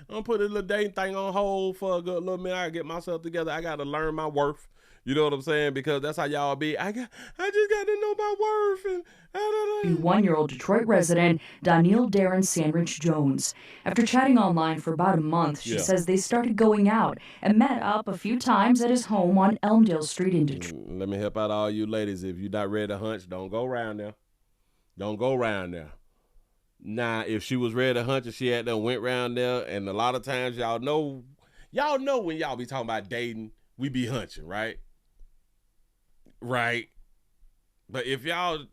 I'm putting a little dating thing on hold for a good little minute. I get myself together. I got to learn my worth. You know what I'm saying? Because that's how y'all be. I just got to know my worth. And 1-year-old Detroit resident Danielle Darren Sandwich Jones. After chatting online for about a month, she says they started going out and met up a few times at his home on Elmdale Street in Detroit. Let me help out all you ladies. If you're not ready to hunch, don't go around there. Don't go around there. Now, if she was ready to hunch and she had done went around there, and a lot of times y'all know when y'all be talking about dating, we be hunching, right? Right. But if y'all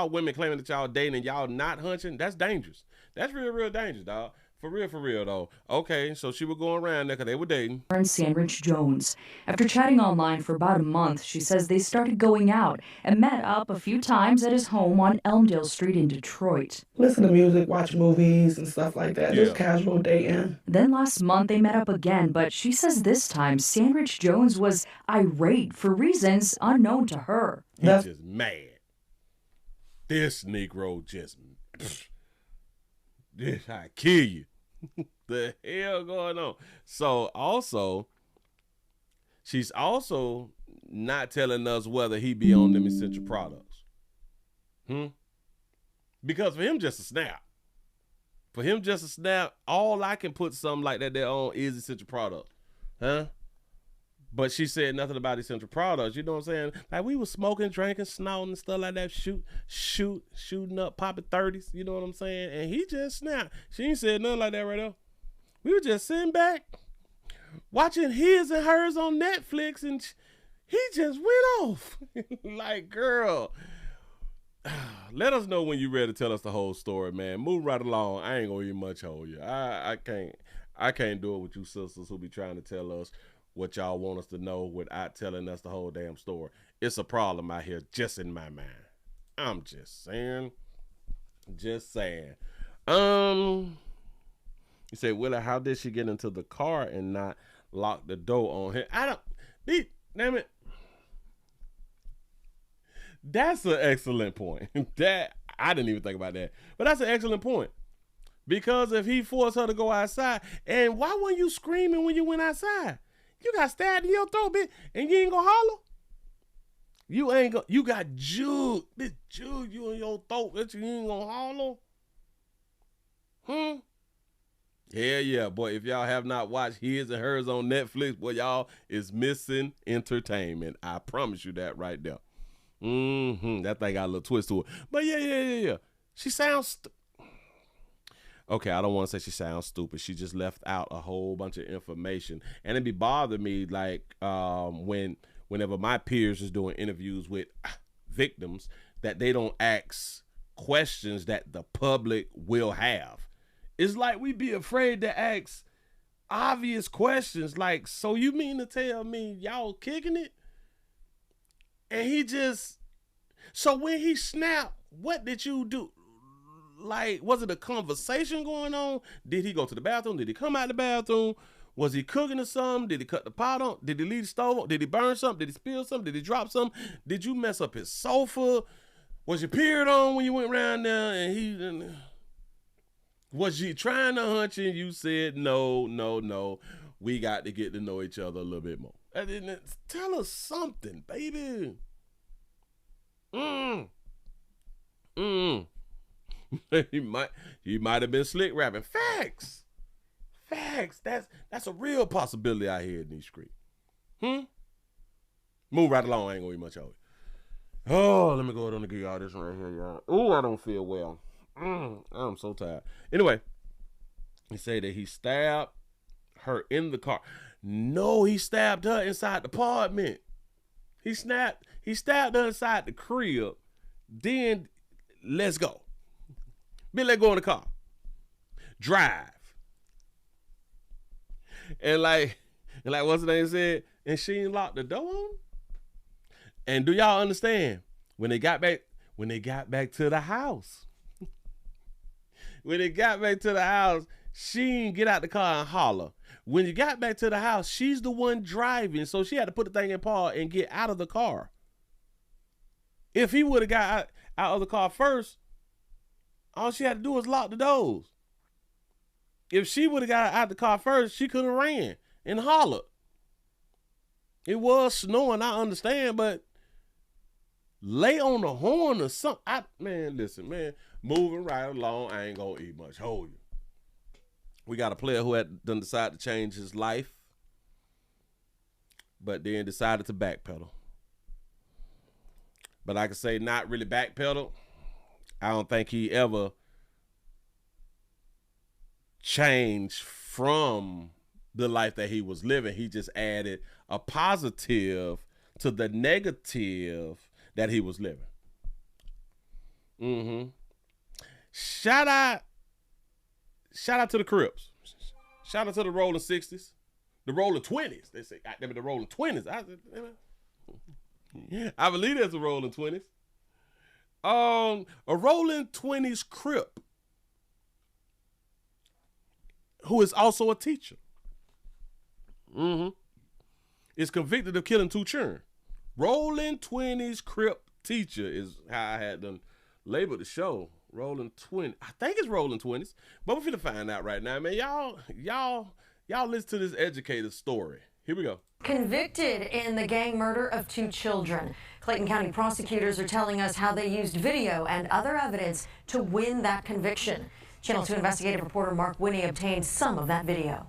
women claiming that y'all dating and y'all not hunching, that's dangerous. That's real dangerous, dog. For real, though. Okay, so she was going around there because they were dating. Sandwich Jones. After chatting online for about a month, she says they started going out and met up a few times at his home on Elmdale Street in Detroit. Listen to music, watch movies and stuff like that. Just casual dating. Then last month they met up again, but she says this time Sandwich Jones was irate for reasons unknown to her. He's just mad. This Negro just... I kill you. The hell going on? So also, she's also not telling us whether he be on them essential products. Because for him just a snap. All I can put something like that there on is essential product. But she said nothing about essential products. You know what I'm saying? Like we was smoking, drinking, snorting and stuff like that, shooting up, popping 30s. You know what I'm saying? And he just snapped. She ain't said nothing like that right there. We were just sitting back, watching his and hers on Netflix, and he just went off. Like, girl, let us know when you're ready to tell us the whole story, man. Move right along. I ain't gonna even much hold you. I can't do it with you sisters who be trying to tell us what y'all want us to know without telling us the whole damn story. It's a problem out here just in my mind. I'm just saying. You say, Willie, how did she get into the car and not lock the door on him? Damn it. That's an excellent point. That I didn't even think about that. But that's an excellent point. Because if he forced her to go outside, and why weren't you screaming when you went outside? You got stabbed in your throat, bitch, and you ain't gonna holler? You got jug, bitch, jug you in your throat, bitch, you ain't gonna holler? Yeah, boy, if y'all have not watched His and Hers on Netflix, boy, y'all is missing entertainment. I promise you that right there. That thing got a little twist to it. But yeah. She sounds... Okay, I don't want to say she sounds stupid. She just left out a whole bunch of information. And it be bothering me, like, whenever my peers is doing interviews with victims, that they don't ask questions that the public will have. It's like we be afraid to ask obvious questions. Like, so you mean to tell me y'all kicking it? And he just... So when he snapped, what did you do? Like, was it a conversation going on? Did he go to the bathroom? Did he come out the bathroom? Was he cooking or something? Did he cut the pot on? Did he leave the stove on? Did he burn something? Did he spill something? Did he drop something? Did you mess up his sofa? Was your period on when you went around there? And was you trying to hunch and you said, no, we got to get to know each other a little bit more. Tell us something, baby. He might have been slick rapping. Facts. That's a real possibility out here in these streets. Move right along. I ain't gonna eat much of it. Oh, let me go ahead and give y'all this one right here, y'all. Oh, I don't feel well. I'm so tired. Anyway, he said that he stabbed her in the car. No, he stabbed her inside the apartment. He stabbed her inside the crib. Then let's go. Billy, let's go in the car. Drive. And like what's the name said? And she ain't locked the door on. And do y'all understand? When they got back to the house. When they got back to the house, she didn't get out the car and holler. When you got back to the house, she's the one driving, so she had to put the thing in park and get out of the car. If he would have got out of the car first, all she had to do was lock the doors. If she would have got out of the car first, she could have ran and hollered. It was snowing, I understand, but lay on the horn or something. Man, listen, man, moving right along, I ain't gonna eat much. Hold you. We got a player who had done decided to change his life, but then decided to backpedal. But I can say not really backpedal. I don't think he ever changed from the life that he was living. He just added a positive to the negative that he was living. Shout out to the Crips. Shout out to the Rollin 60s. The Rollin 20's. They say, goddamn it, the Rollin 20's. I believe there's a Rollin 20's. A Rollin 20's Crip, who is also a teacher, is convicted of killing 2 children. Rollin 20's Crip teacher is how I had them labeled the show. Rollin 20. I think it's Rollin 20's, but we're finna find out right now, man. Y'all listen to this educator's story. Here we go. Convicted in the gang murder of 2 children. Clayton County prosecutors are telling us how they used video and other evidence to win that conviction. Channel 2 investigative reporter Mark Winnie obtained some of that video.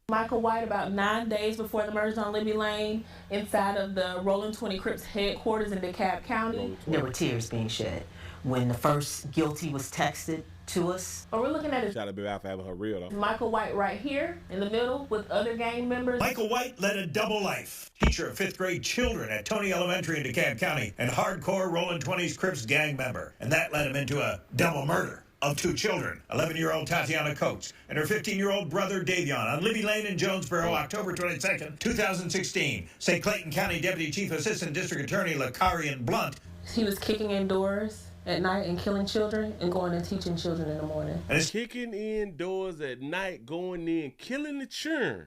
Michael White, about 9 days before the murders on Libby Lane, inside of the Rollin 20 Crips headquarters in DeKalb County. There were tears being shed when the first guilty was texted to us. But we're looking at Shout out to Bill for having her real though. Michael White right here in the middle with other gang members. Michael White led a double life. Teacher of 5th grade children at Tony Elementary in DeKalb County and hardcore Rollin 20's Crips gang member. And that led him into a double murder of 2 children, 11-year-old Tatiana Coates and her 15-year-old brother Davion on Libby Lane in Jonesboro, October 22nd, 2016. St. Clayton County Deputy Chief Assistant District Attorney Lakarian Blunt. He was kicking in doors at night and killing children and going and teaching children in the morning. And kicking in doors at night, going in, killing the children.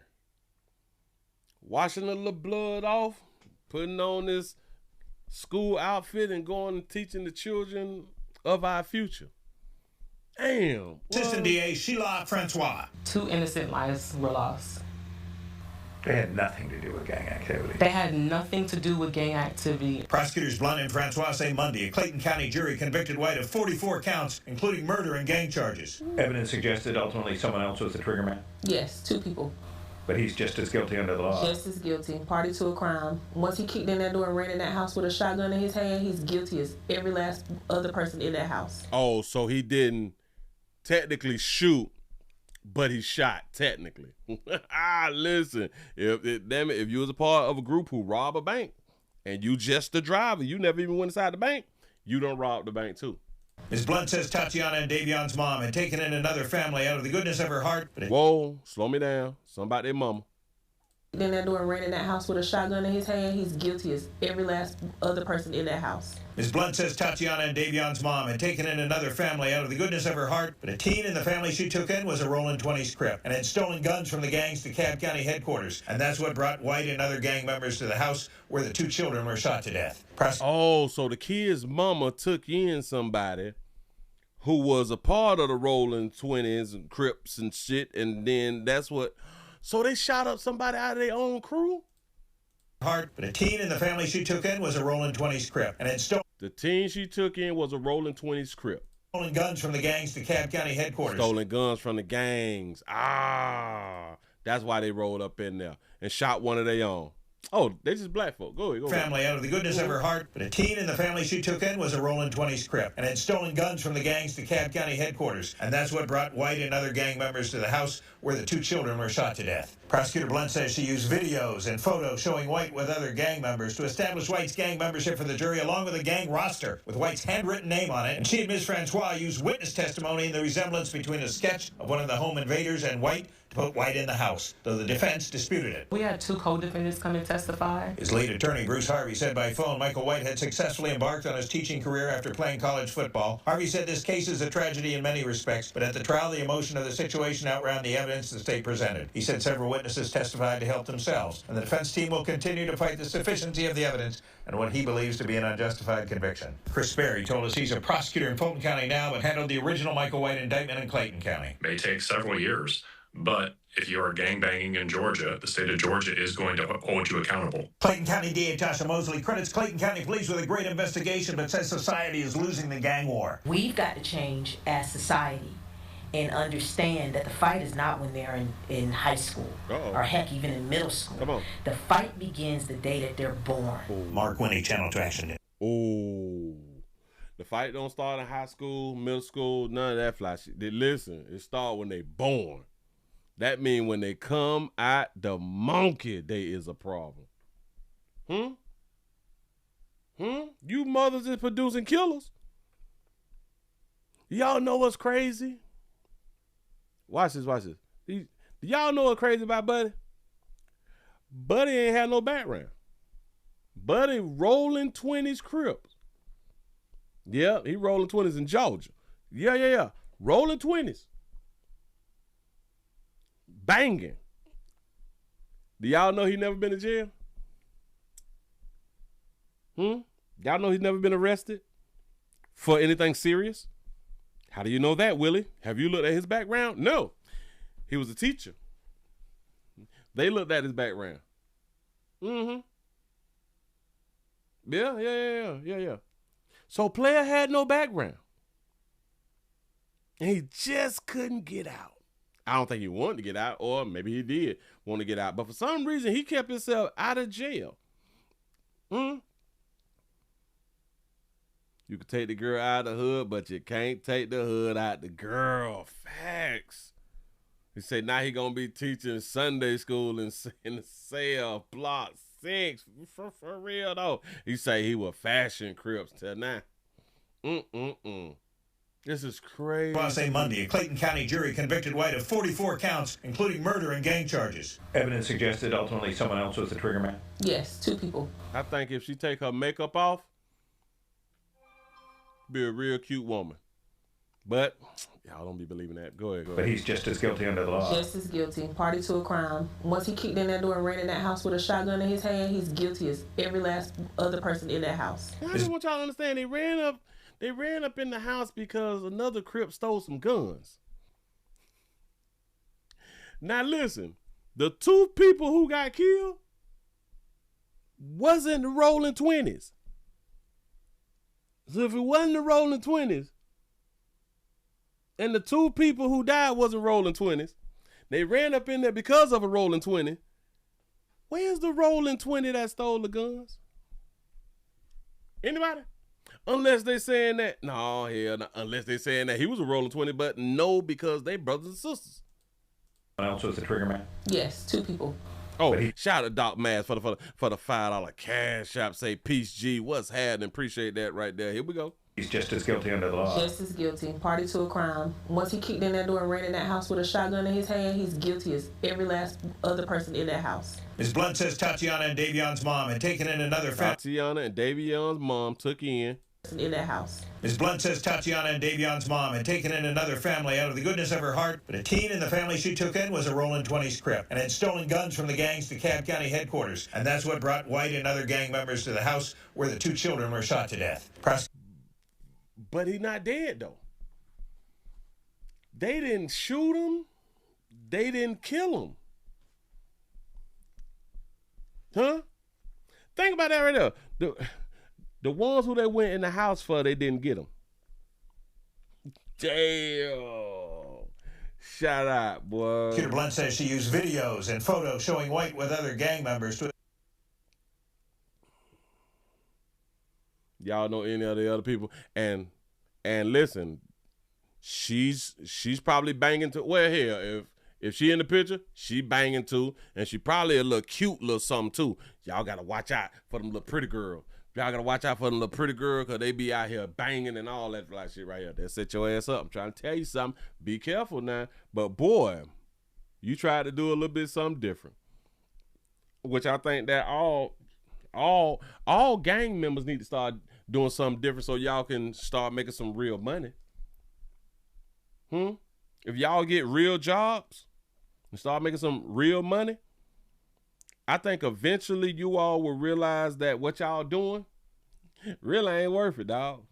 Washing the little blood off, putting on this school outfit and going and teaching the children of our future. Damn. Assistant DA Sheila Francois. 2 innocent lives were lost. They had nothing to do with gang activity. They had nothing to do with gang activity. Prosecutors Blunt and Francois say Monday a Clayton County jury convicted White of 44 counts, including murder and gang charges. Evidence suggested ultimately someone else was the trigger man? Yes, 2 people. But he's just as guilty under the law. Just as guilty. Party to a crime. Once he kicked in that door and ran in that house with a shotgun in his hand, he's guilty as every last other person in that house. Oh, so he didn't technically shoot, but he shot technically. Listen, if you was a part of a group who robbed a bank and you just the driver, you never even went inside the bank, you don't rob the bank too. Ms. Blunt says Tatiana and Davion's mom had taken in another family out of the goodness of her heart. Whoa, slow me down. Something about their mama. In that door and ran in that house with a shotgun in his hand, he's guilty as every last other person in that house. Ms. Blunt says Tatiana and Davion's mom had taken in another family out of the goodness of her heart, but a teen in the family she took in was a Rollin 20's Crip and had stolen guns from the gang's DeKalb County headquarters. And that's what brought White and other gang members to the house where the 2 children were shot to death. Oh, so the kid's mama took in somebody who was a part of the Rollin 20's and Crips and shit, and then that's what... So they shot up somebody out of their own crew? But a teen in the family she took in was a Rollin 20's Crip and had stolen... The teen she took in was a Rollin 20's Crip. Stolen guns from the gang's DeKalb County headquarters. Stolen guns from the gangs. That's why they rolled up in there and shot one of their own. Oh, they just black folk. Go ahead. Go ahead. Family out of the goodness of her heart, but a teen in the family she took in was a Rollin 20's Crip and had stolen guns from the gang's DeKalb County headquarters, and that's what brought White and other gang members to the house where the 2 children were shot to death. Prosecutor Blunt says she used videos and photos showing White with other gang members to establish White's gang membership for the jury, along with a gang roster with White's handwritten name on it, and she and Ms. Francois used witness testimony and the resemblance between a sketch of one of the home invaders and White to put White in the house, though the defense disputed it. We had 2 co-defendants come and testify. His lead attorney, Bruce Harvey, said by phone Michael White had successfully embarked on his teaching career after playing college football. Harvey said this case is a tragedy in many respects, but at the trial, the emotion of the situation outran the evidence the state presented. He said several witnesses testified to help themselves, and the defense team will continue to fight the sufficiency of the evidence and what he believes to be an unjustified conviction. Chris Berry told us he's a prosecutor in Fulton County now, but handled the original Michael White indictment in Clayton County. May take several years, but if you are gangbanging in Georgia, the state of Georgia is going to hold you accountable. Clayton County DA Tasha Mosley credits Clayton County Police with a great investigation, but says society is losing the gang war. We've got to change as society and understand that the fight is not when they're in high school or heck, even in middle school. Come on. The fight begins the day that they're born. Mark Winnie, Channel 2 Action. Oh, the fight don't start in high school, middle school, none of that fly shit. Listen, it start when they born. That mean when they come out the monkey, they is a problem. You mothers is producing killers. Y'all know what's crazy? Watch this, watch this. Y'all know what's crazy about Buddy? Buddy ain't had no background. Buddy Rollin 20's Crips. Yeah, he Rollin 20's in Georgia. Yeah. Rollin 20's. Banging. Do y'all know he never been to jail? Y'all know he's never been arrested for anything serious? How do you know that, Willie? Have you looked at his background? No. He was a teacher. They looked at his background. Yeah. So player had no background. And he just couldn't get out. I don't think he wanted to get out, or maybe he did want to get out. But for some reason, he kept himself out of jail. You can take the girl out of the hood, but you can't take the hood out the girl. Facts. He said now he going to be teaching Sunday school in the cell, block 6. For real, though. He say he was fashion Crips till now. This is crazy. Well, say Monday, a Clayton County jury convicted White of 44 counts, including murder and gang charges. Evidence suggested ultimately someone else was the trigger man. Yes, 2 people. I think if she take her makeup off, be a real cute woman. But y'all don't be believing that. Go ahead. But he's just as guilty under the law. Just as guilty. Party to a crime. Once he kicked in that door and ran in that house with a shotgun in his hand, he's guilty as every last other person in that house. I just want y'all to understand, they ran up in the house because another Crip stole some guns. Now listen, the 2 people who got killed wasn't the Rollin 20's. So if it wasn't the Rollin 20's, and the 2 people who died wasn't Rollin 20's, they ran up in there because of a Rollin 20. Where's the Rollin 20 that stole the guns? Anybody? Unless they saying that, no, hell no. Unless they saying that he was a Rollin 20, but no, because they brothers and sisters. Someone else was the trigger man? Yes, 2 people. Oh, shout out to Doc Mass for the $5 cash app. Say peace G. What's happening? Appreciate that right there. Here we go. He's just as guilty under the law. Just as guilty. Party to a crime. Once he kicked in that door and ran in that house with a shotgun in his hand, he's guilty as every last other person in that house. Ms. Blunt says Tatiana and Davion's mom had taken in another family. Tatiana and Davion's mom took in that house. Ms. Blunt says Tatiana and Davion's mom had taken in another family out of the goodness of her heart, but a teen in the family she took in was a Rollin 20's Crip and had stolen guns from the gang's DeKalb County headquarters. And that's what brought White and other gang members to the house where the 2 children were shot to death. But he's not dead, though. They didn't shoot him. They didn't kill him. Huh? Think about that right there. The ones who they went in the house for, they didn't get them. Damn. Shout out, boy. Peter Blunt says she used videos and photos showing White with other gang members to Y'all know any of the other people? And listen, she's probably banging too. Well, here, if she in the picture, she banging too, and she probably a little cute little something too. Y'all gotta watch out for them little pretty girls. Y'all gotta watch out for them little pretty girls, cause they be out here banging and all that like shit right here. They'll set your ass up. I'm trying to tell you something. Be careful now. But boy, you try to do a little bit something different, which I think that all gang members need to start doing something different so y'all can start making some real money. If y'all get real jobs and start making some real money, I think eventually you all will realize that what y'all doing really ain't worth it, dog.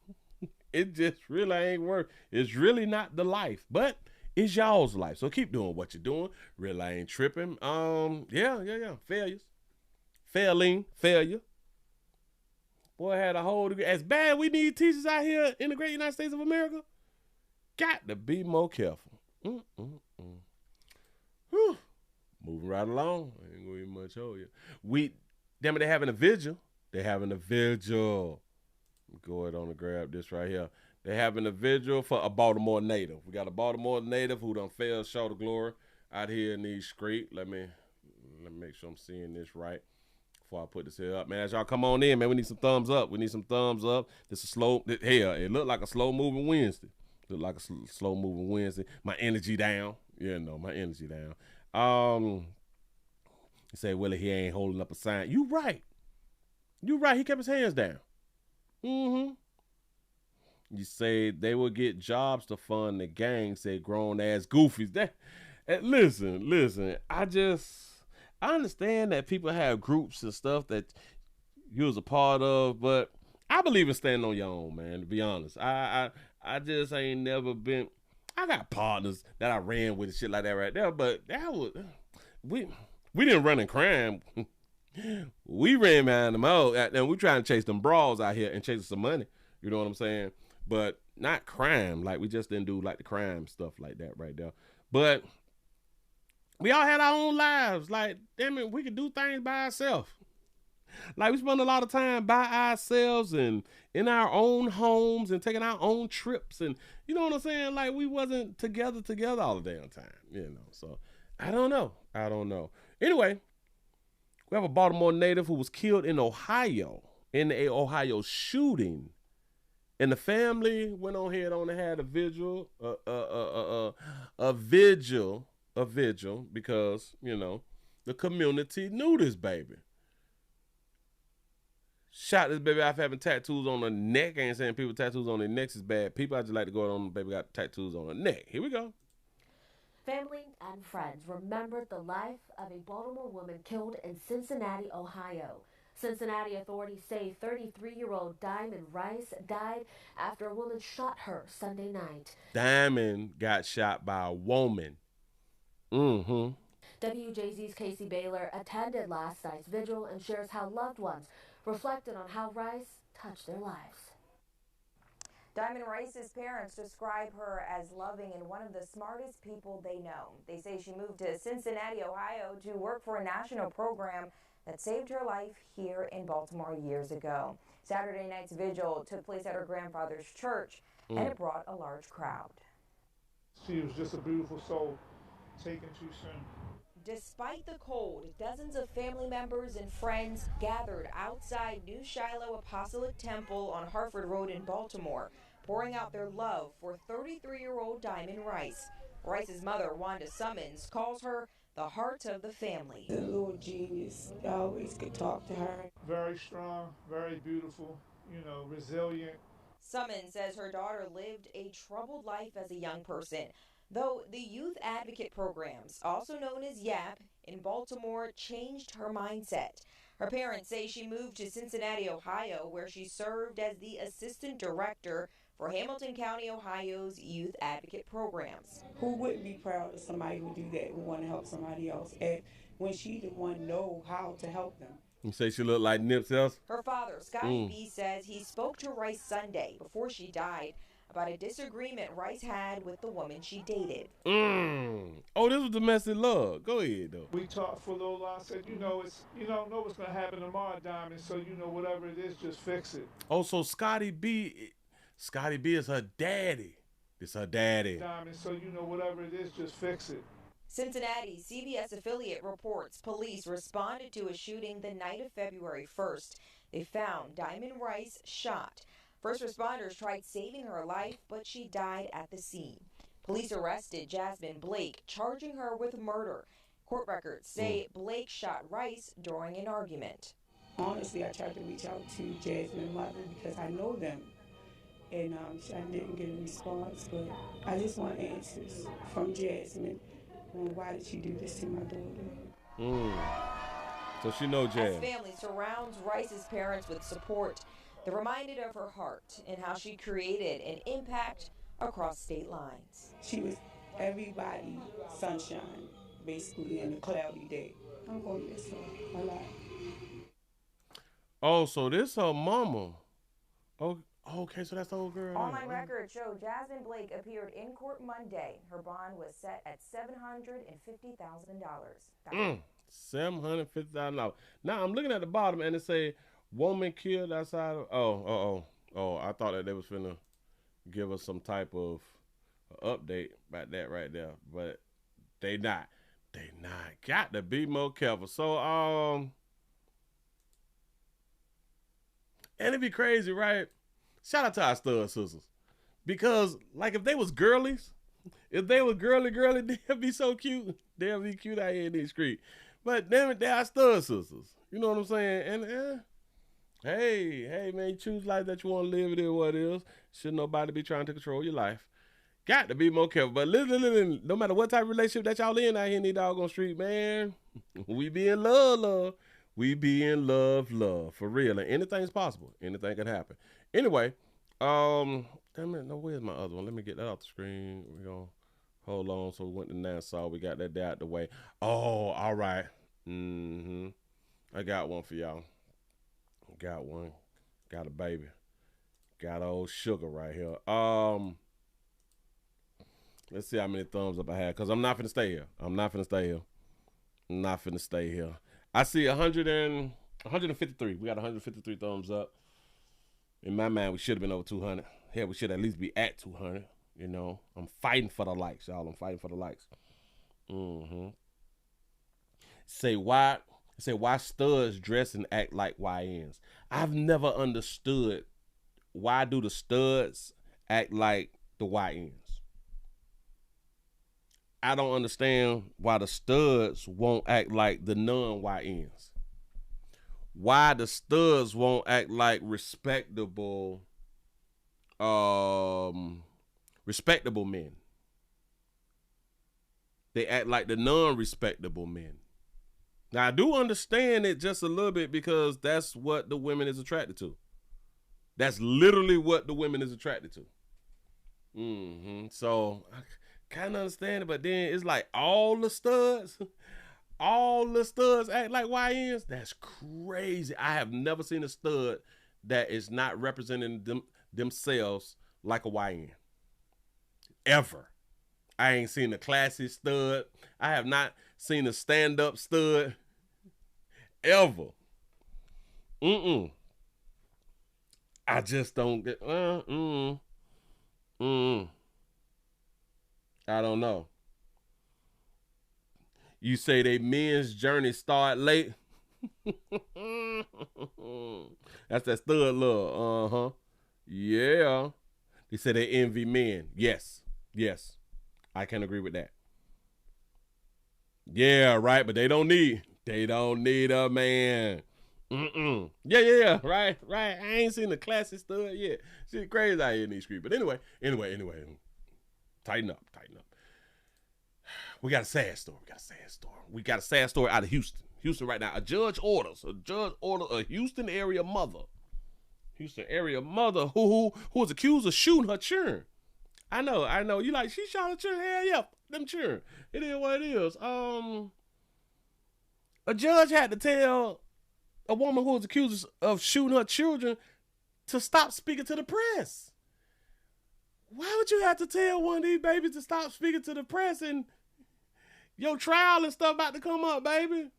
It just really ain't worth it. It's really not the life, but it's y'all's life. So keep doing what you're doing. Really ain't tripping. Yeah. Failure. Boy, had a whole degree. As bad we need teachers out here in the great United States of America. Got to be more careful. Whew. Moving right along. I ain't gonna even much hold you. Damn it, they're having a vigil. Go ahead on and grab this right here. They're having a vigil for a Baltimore native. We got a Baltimore native who done fell short of glory out here in these streets. Let me make sure I'm seeing this right before I put this here up. Man, as y'all come on in, man, we need some thumbs up. This is slow. Hell, it looked like a slow moving Wednesday. My energy down. My energy down. You say, Willie, he ain't holding up a sign. You right. He kept his hands down. You say they will get jobs to fund the gang, say grown ass goofies. Listen. I understand that people have groups and stuff that you was a part of, but I believe in standing on your own, man, to be honest. I just ain't never been. I got partners that I ran with and shit like that right there, but that was we didn't run in crime. We ran behind them out, and we trying to chase them brawls out here and chase some money. You know what I'm saying? But not crime. Like we just didn't do like the crime stuff like that right there. But we all had our own lives. Like, damn it, we could do things by ourselves. Like we spend a lot of time by ourselves and in our own homes and taking our own trips, and you know what I'm saying? Like we wasn't together all the damn time, So I don't know. Anyway, we have a Baltimore native who was killed in Ohio in a Ohio shooting, and the family went on ahead and had a vigil, because the community knew this baby. Shot this baby after having tattoos on her neck. I ain't saying people tattoos on their necks is bad. People, I just like to go on the baby got tattoos on her neck. Here we go. Family and friends remembered the life of a Baltimore woman killed in Cincinnati, Ohio. Cincinnati authorities say 33-year-old Diamond Rice died after a woman shot her Sunday night. Diamond got shot by a woman. WJZ's Casey Baylor attended last night's vigil and shares how loved ones reflected on how Rice touched their lives. Diamond Rice's parents describe her as loving and one of the smartest people they know. They say she moved to Cincinnati, Ohio to work for a national program that saved her life here in Baltimore years ago. Saturday night's vigil took place at her grandfather's church, and it brought a large crowd. She was just a beautiful soul, taken too soon. Despite the cold, dozens of family members and friends gathered outside New Shiloh Apostolic Temple on Harford Road in Baltimore, pouring out their love for 33-year-old Diamond Rice. Rice's mother, Wanda Summons, calls her the heart of the family. A little genius. I always could talk to her. Very strong, very beautiful, resilient. Summons says her daughter lived a troubled life as a young person, though the Youth Advocate Programs, also known as YAP, in Baltimore changed her mindset. Her parents say she moved to Cincinnati, Ohio, where she served as the assistant director for Hamilton County, Ohio's Youth Advocate Programs. Who wouldn't be proud of somebody who do that, who want to help somebody else, and when she the one know how to help them? You say she looked like Nipsey Hussle? Her father, Scotty B, says he spoke to Rice Sunday before she died about a disagreement Rice had with the woman she dated. Oh, this was domestic love. Go ahead, though. We talked for a little while. I said, you know, you don't know what's gonna happen tomorrow, Diamond. So you know, whatever it is, just fix it. Oh, so Scotty B is her daddy. It's her daddy. Diamond, so you know, whatever it is, just fix it. Cincinnati CBS affiliate reports police responded to a shooting the night of February 1st. They found Diamond Rice shot. First responders tried saving her life, but she died at the scene. Police arrested Jasmine Blake, charging her with murder. Court records say Blake shot Rice during an argument. Honestly, I tried to reach out to Jasmine's mother because I know them. And I didn't get a response, but I just want answers from Jasmine. Why did she do this to my daughter? So she know Jazz. As family surrounds Rice's parents with support, they're reminded of her heart and how she created an impact across state lines. She was everybody's sunshine, basically, in a cloudy day. I'm going to miss her a lot. Oh, so this her mama. Oh, okay, so that's the old girl. Online records show Jasmine Blake appeared in court Monday. Her bond was set at $750,000. $750,000. Now I'm looking at the bottom and it say woman killed outside of. Oh! I thought that they was finna give us some type of update about that right there, but they not. They not. Got to be more careful. So and it'd be crazy, right? Shout out to our stud sisters, because like if they was girlies, if they were girly, they'd be so cute. They'd be cute out here in these streets. But damn it, they are stud sisters. You know what I'm saying? And hey, man, you choose life that you want to live. It is what it is. Shouldn't nobody be trying to control your life. Got to be more careful. But listen, no matter what type of relationship that y'all in out here in these doggone street, man, we be in love. We be in love, for real. And anything's possible. Anything can happen. Anyway, damn it, no, where's my other one? Let me get that off the screen. We're going to hold on. So we went to Nassau. We got that out the way. Oh, all right. I got one for y'all. Got one. Got a baby. Got old sugar right here. Let's see how many thumbs up I had, because I'm not finna stay here. I'm not finna stay here. I see 153. We got 153 thumbs up. In my mind, we should have been over 200. Hell, we should at least be at 200. You know, I'm fighting for the likes, y'all. I'm fighting for the likes. Say why studs dress and act like YNs. I've never understood why do the studs act like the YNs. I don't understand why the studs won't act like the non-YNs. Why the studs won't act like respectable men. They act like the non-respectable men. Now, I do understand it just a little bit, because that's what the women is attracted to. That's literally what the women is attracted to. So I kind of understand it, but then it's like all the studs act like YNs. That's crazy. I have never seen a stud that is not representing themselves like a YN. Ever. I ain't seen a classy stud. I have not seen a stand-up stud. Ever. I just don't get. I don't know. You say they men's journey start late. That's that stud love. Yeah. They say they envy men. Yes. I can agree with that. Yeah, right. But they don't need a man. Yeah. Right. I ain't seen the classic stud yet. Shit crazy out here in these streets. But anyway. Tighten up. We got a sad story. We got a sad story out of Houston. Houston right now. A judge orders a Houston area mother who was accused of shooting her children. I know. You like, she shot her children? Hell yeah, them children. It is what it is. A judge had to tell a woman who was accused of shooting her children to stop speaking to the press. Why would you have to tell one of these babies to stop speaking to the press and your trial and stuff about to come up, baby?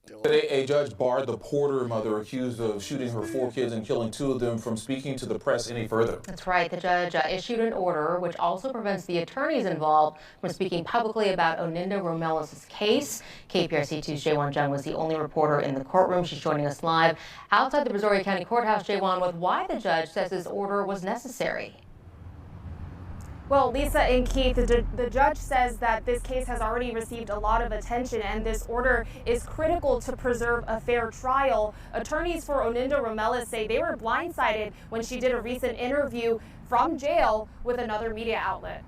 Today, a judge barred the Porter mother accused of shooting her 4 kids and killing 2 of them from speaking to the press any further. That's right. The judge issued an order which also prevents the attorneys involved from speaking publicly about Oninda Romelis' case. KPRC2's Jaewon Jung was the only reporter in the courtroom. She's joining us live outside the Brazoria County Courthouse, Jaewon, with why the judge says this order was necessary. Well, Lisa and Keith, the judge says that this case has already received a lot of attention and this order is critical to preserve a fair trial. Attorneys for Oninda Romelis say they were blindsided when she did a recent interview from jail with another media outlet.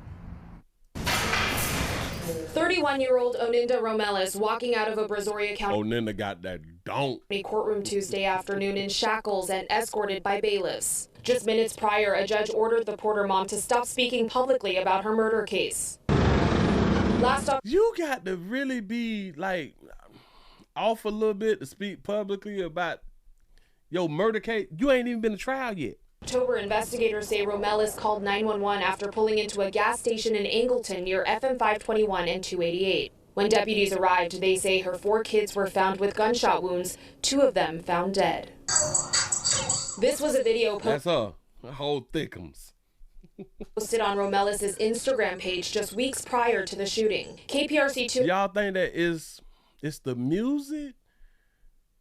31-year-old Oninda Romelis walking out of a Brazoria County Oninda got that donk. courtroom Tuesday afternoon in shackles and escorted by bailiffs. Just minutes prior, a judge ordered the Porter mom to stop speaking publicly about her murder case. You got to really be like off a little bit to speak publicly about your murder case. You ain't even been to trial yet. October, investigators say Romelis called 911 after pulling into a gas station in Angleton near FM 521 and 288. When deputies arrived, they say her 4 kids were found with gunshot wounds, 2 of them found dead. This was a video That's her. Her whole thickums. posted on Romelis' Instagram page just weeks prior to the shooting. KPRC2. Y'all think that it's the music?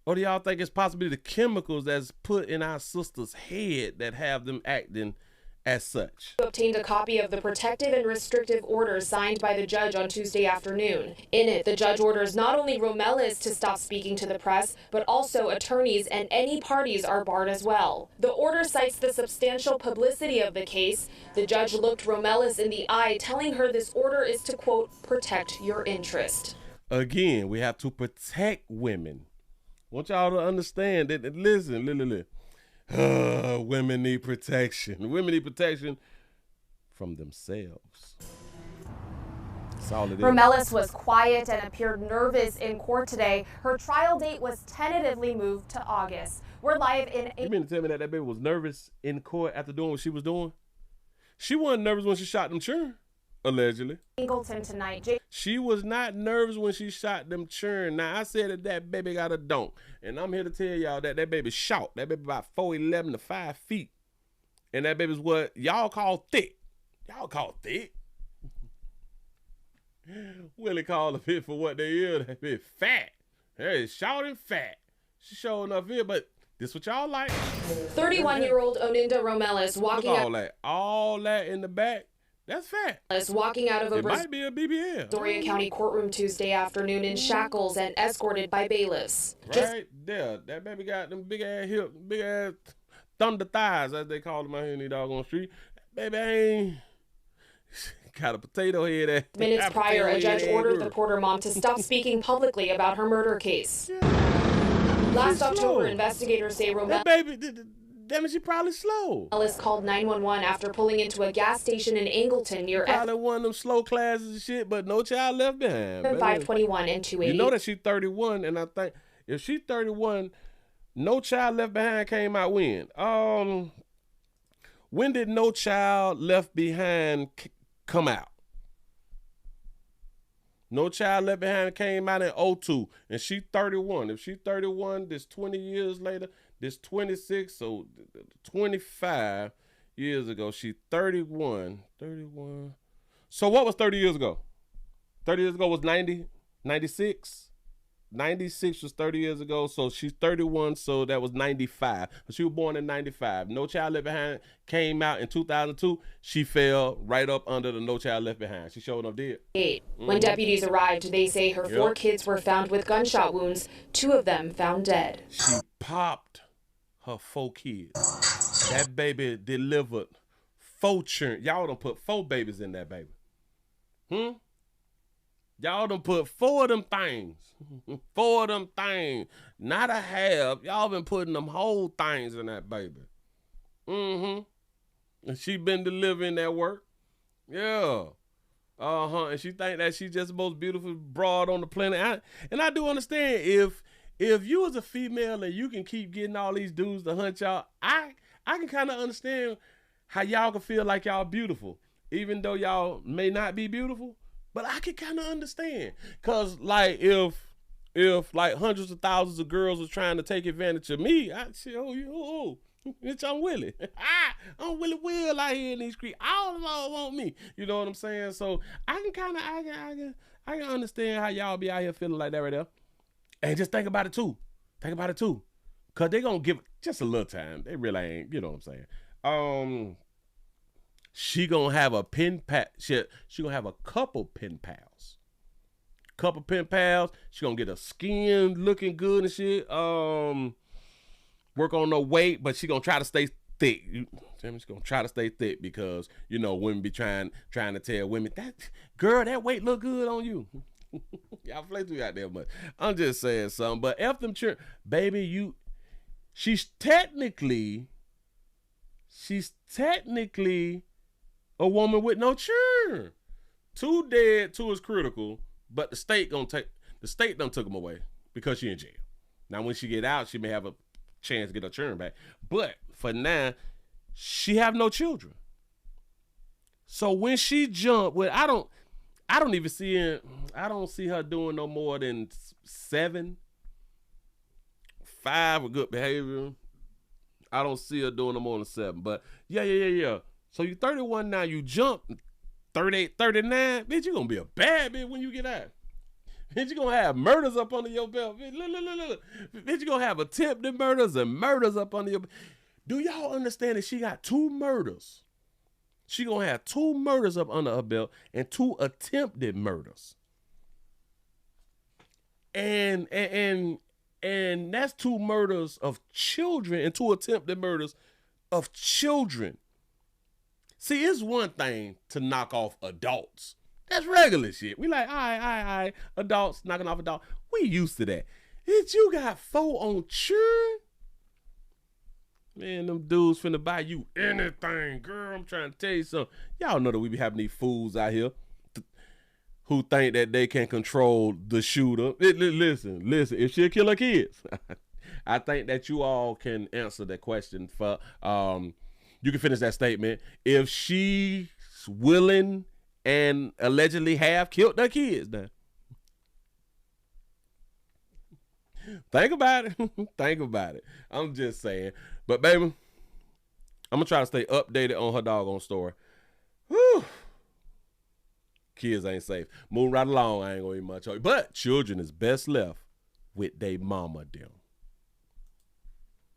Or do y'all think it's possibly the chemicals that's put in our sister's head that have them acting as such? Obtained a copy of the protective and restrictive order signed by the judge on Tuesday afternoon. In it, the judge orders not only Romelis to stop speaking to the press, but also attorneys and any parties are barred as well. The order cites the substantial publicity of the case. The judge looked Romelis in the eye, telling her this order is to, quote, protect your interest. Again, we have to protect women. I want y'all to understand that. Listen. Women need protection. Women need protection from themselves. That's all it is. Romelis was quiet and appeared nervous in court today. Her trial date was tentatively moved to August. We're live in... You mean to tell me that baby was nervous in court after doing what she was doing? She wasn't nervous when she shot them children, allegedly. Angleton tonight. She was not nervous when she shot them children. Now, I said that baby got a donk. And I'm here to tell y'all that baby short. That baby about 4'11" to 5 feet. And that baby's what y'all call thick. Y'all call thick. Willie called a bit for what they is. That bit fat. Hey, short and fat. She showing up here, but this what y'all like. 31-year-old Oninda Romelis walking out. All that in the back. That's fat. Walking out of a It might be a BBL. Brazoria County courtroom Tuesday afternoon in shackles and escorted by bailiffs. Right there. That baby got them big ass hip, big ass thunder thighs, as they call them out here in the doggone street. Baby ain't got a potato head. Minutes prior, a judge ordered the Porter mom to stop speaking publicly about her murder case. Last October, investigators say that baby, damn it, she probably slow. Romelis called 911 after pulling into a gas station in Angleton near probably one of them slow classes and shit, but no child left behind. 521 and 280. You know that she's 31, and I think if she's 31, No Child Left Behind came out when? When did No Child Left Behind come out? No Child Left Behind came out in 2002, and she's 31. If she's 31, this 20 years later, this 26, so 25 years ago, she's 31. 31. So what was 30 years ago? 30 years ago was 90, 96. 96 was 30 years ago, so she's 31, so that was 95. She was born in 95. No Child Left Behind came out in 2002. She fell right up under the No Child Left Behind. She showed up dead. When deputies arrived, they say her 4 kids were found with gunshot wounds, 2 of them found dead. She popped her 4 kids. That baby delivered 4 children. Y'all done put 4 babies in that baby. Y'all done put 4 of them things. 4 of them things. Not a half. Y'all been putting them whole things in that baby. And she been delivering that work. Yeah. And she think that she's just the most beautiful broad on the planet. And I do understand if you as a female and you can keep getting all these dudes to hunt y'all, I can kind of understand how y'all can feel like y'all beautiful, even though y'all may not be beautiful. But I can kind of understand, cause like if like hundreds of thousands of girls was trying to take advantage of me, I'd say, bitch, I'm Willie. I'm Willie Will out here in these streets. All of y'all want me. You know what I'm saying? So I can understand how y'all be out here feeling like that right there. And just think about it too. Cause they gonna give just a little time. They really ain't, you know what I'm saying? She gonna have a pen pal. She gonna have a couple pen pals. She gonna get her skin looking good and shit. Work on her weight, but she gonna try to stay thick. She's gonna try to stay thick because, you know, women be trying to tell women, that weight look good on you. Y'all play too out there much. I'm just saying something. But F them children, baby, she's technically a woman with no churn. 2 dead, 2 is critical, but the state done took them away because she in jail. Now when she get out, she may have a chance to get her churn back. But for now, she have no children. So when she jump, I don't see her doing no more than 7. 5 with good behavior. I don't see her doing no more than 7. But yeah. So you 31 now, you jump 38, 39. Bitch, you gonna be a bad bitch when you get out. Bitch, you gonna have murders up under your belt. Bitch, look. Bitch, you gonna have attempted murders and murders up under your belt. Do y'all understand that she got 2 murders? She gonna have 2 murders up under her belt and 2 attempted murders. And that's 2 murders of children and 2 attempted murders of children. See, it's one thing to knock off adults. That's regular shit. We like, all right, adults knocking off adults. We used to that. Bitch, you got 4 on children? Man, them dudes finna buy you anything, girl. I'm trying to tell you something. Y'all know that we be having these fools out here who think that they can control the shooter. Listen, if she'll kill her kids, I think that you all can answer that question for, you can finish that statement. If she's willing and allegedly have killed their kids now. Think about it. I'm just saying. But baby, I'm gonna try to stay updated on her doggone story. Whew. Kids ain't safe. Moving right along, I ain't gonna eat much. But children is best left with they mama them.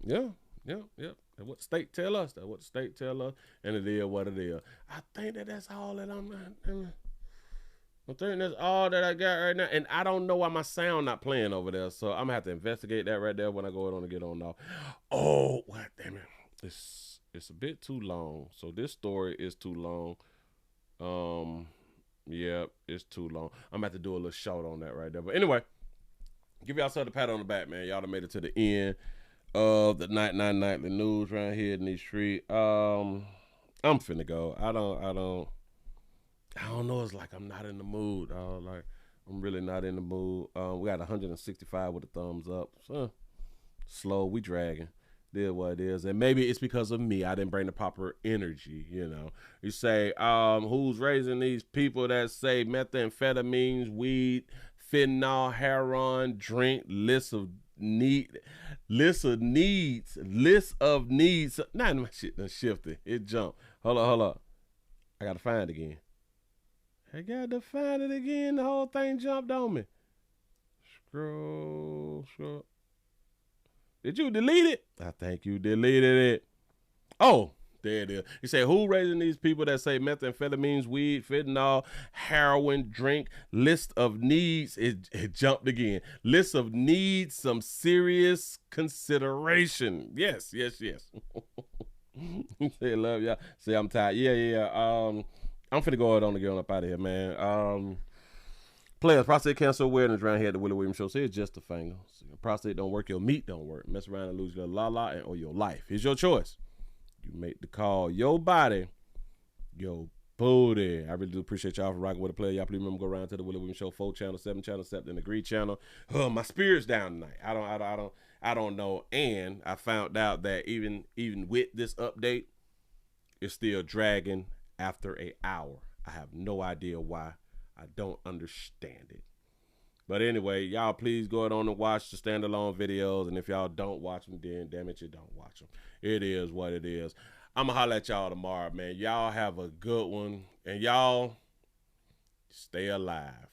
Yeah. That's what the state tell us. And it is what it is. I think that's all that I think that's all that I got right now. And I don't know why my sound not playing over there. So I'm gonna have to investigate that right there when I go on to get on now. Oh, what damn it. It's a bit too long. So this story is too long. Yeah, it's too long. I'm gonna have to do a little short on that right there. But anyway, give y'all a pat on the back, man. Y'all done made it to the end of the nightly news right here in these streets. I'm finna go. I don't know. It's like I'm not in the mood. Like I'm really not in the mood. We got 165 with a thumbs up. So slow, we dragging. Did what it is. And maybe it's because of me. I didn't bring the proper energy, you know. You say, who's raising these people that say methamphetamines, weed, fentanyl, heroin, drink, list of needs. Nah, my shit done shifted. It jumped. Hold up. I gotta find it again. The whole thing jumped on me. Scroll. Did you delete it? I think you deleted it. Oh, there it is. You say, who raising these people that say methamphetamines, weed, fentanyl, heroin, drink, list of needs? It jumped again. List of needs, some serious consideration. Yes. Say, love y'all. Say, I'm tired. Yeah. I'm finna go on to get on up out of here, man. Players, prostate cancer awareness around here at the Willie Williams Show. Say it's just a finger. So your prostate don't work, your meat don't work. Mess around and lose your or your life. It's your choice. You make the call. Your body, your booty. I really do appreciate y'all for rocking with the player. Y'all please remember go around to the Willie Williams Show 4 channel, 7 channel, 7 and the Greed channel. My spirit's down tonight. I don't know. And I found out that even with this update, is still dragging after an hour. I have no idea why. I don't understand it. But anyway, y'all please go ahead on and watch the standalone videos. And if y'all don't watch them, then damn it, you don't watch them. It is what it is. I'm going to holler at y'all tomorrow, man. Y'all have a good one. And y'all stay alive.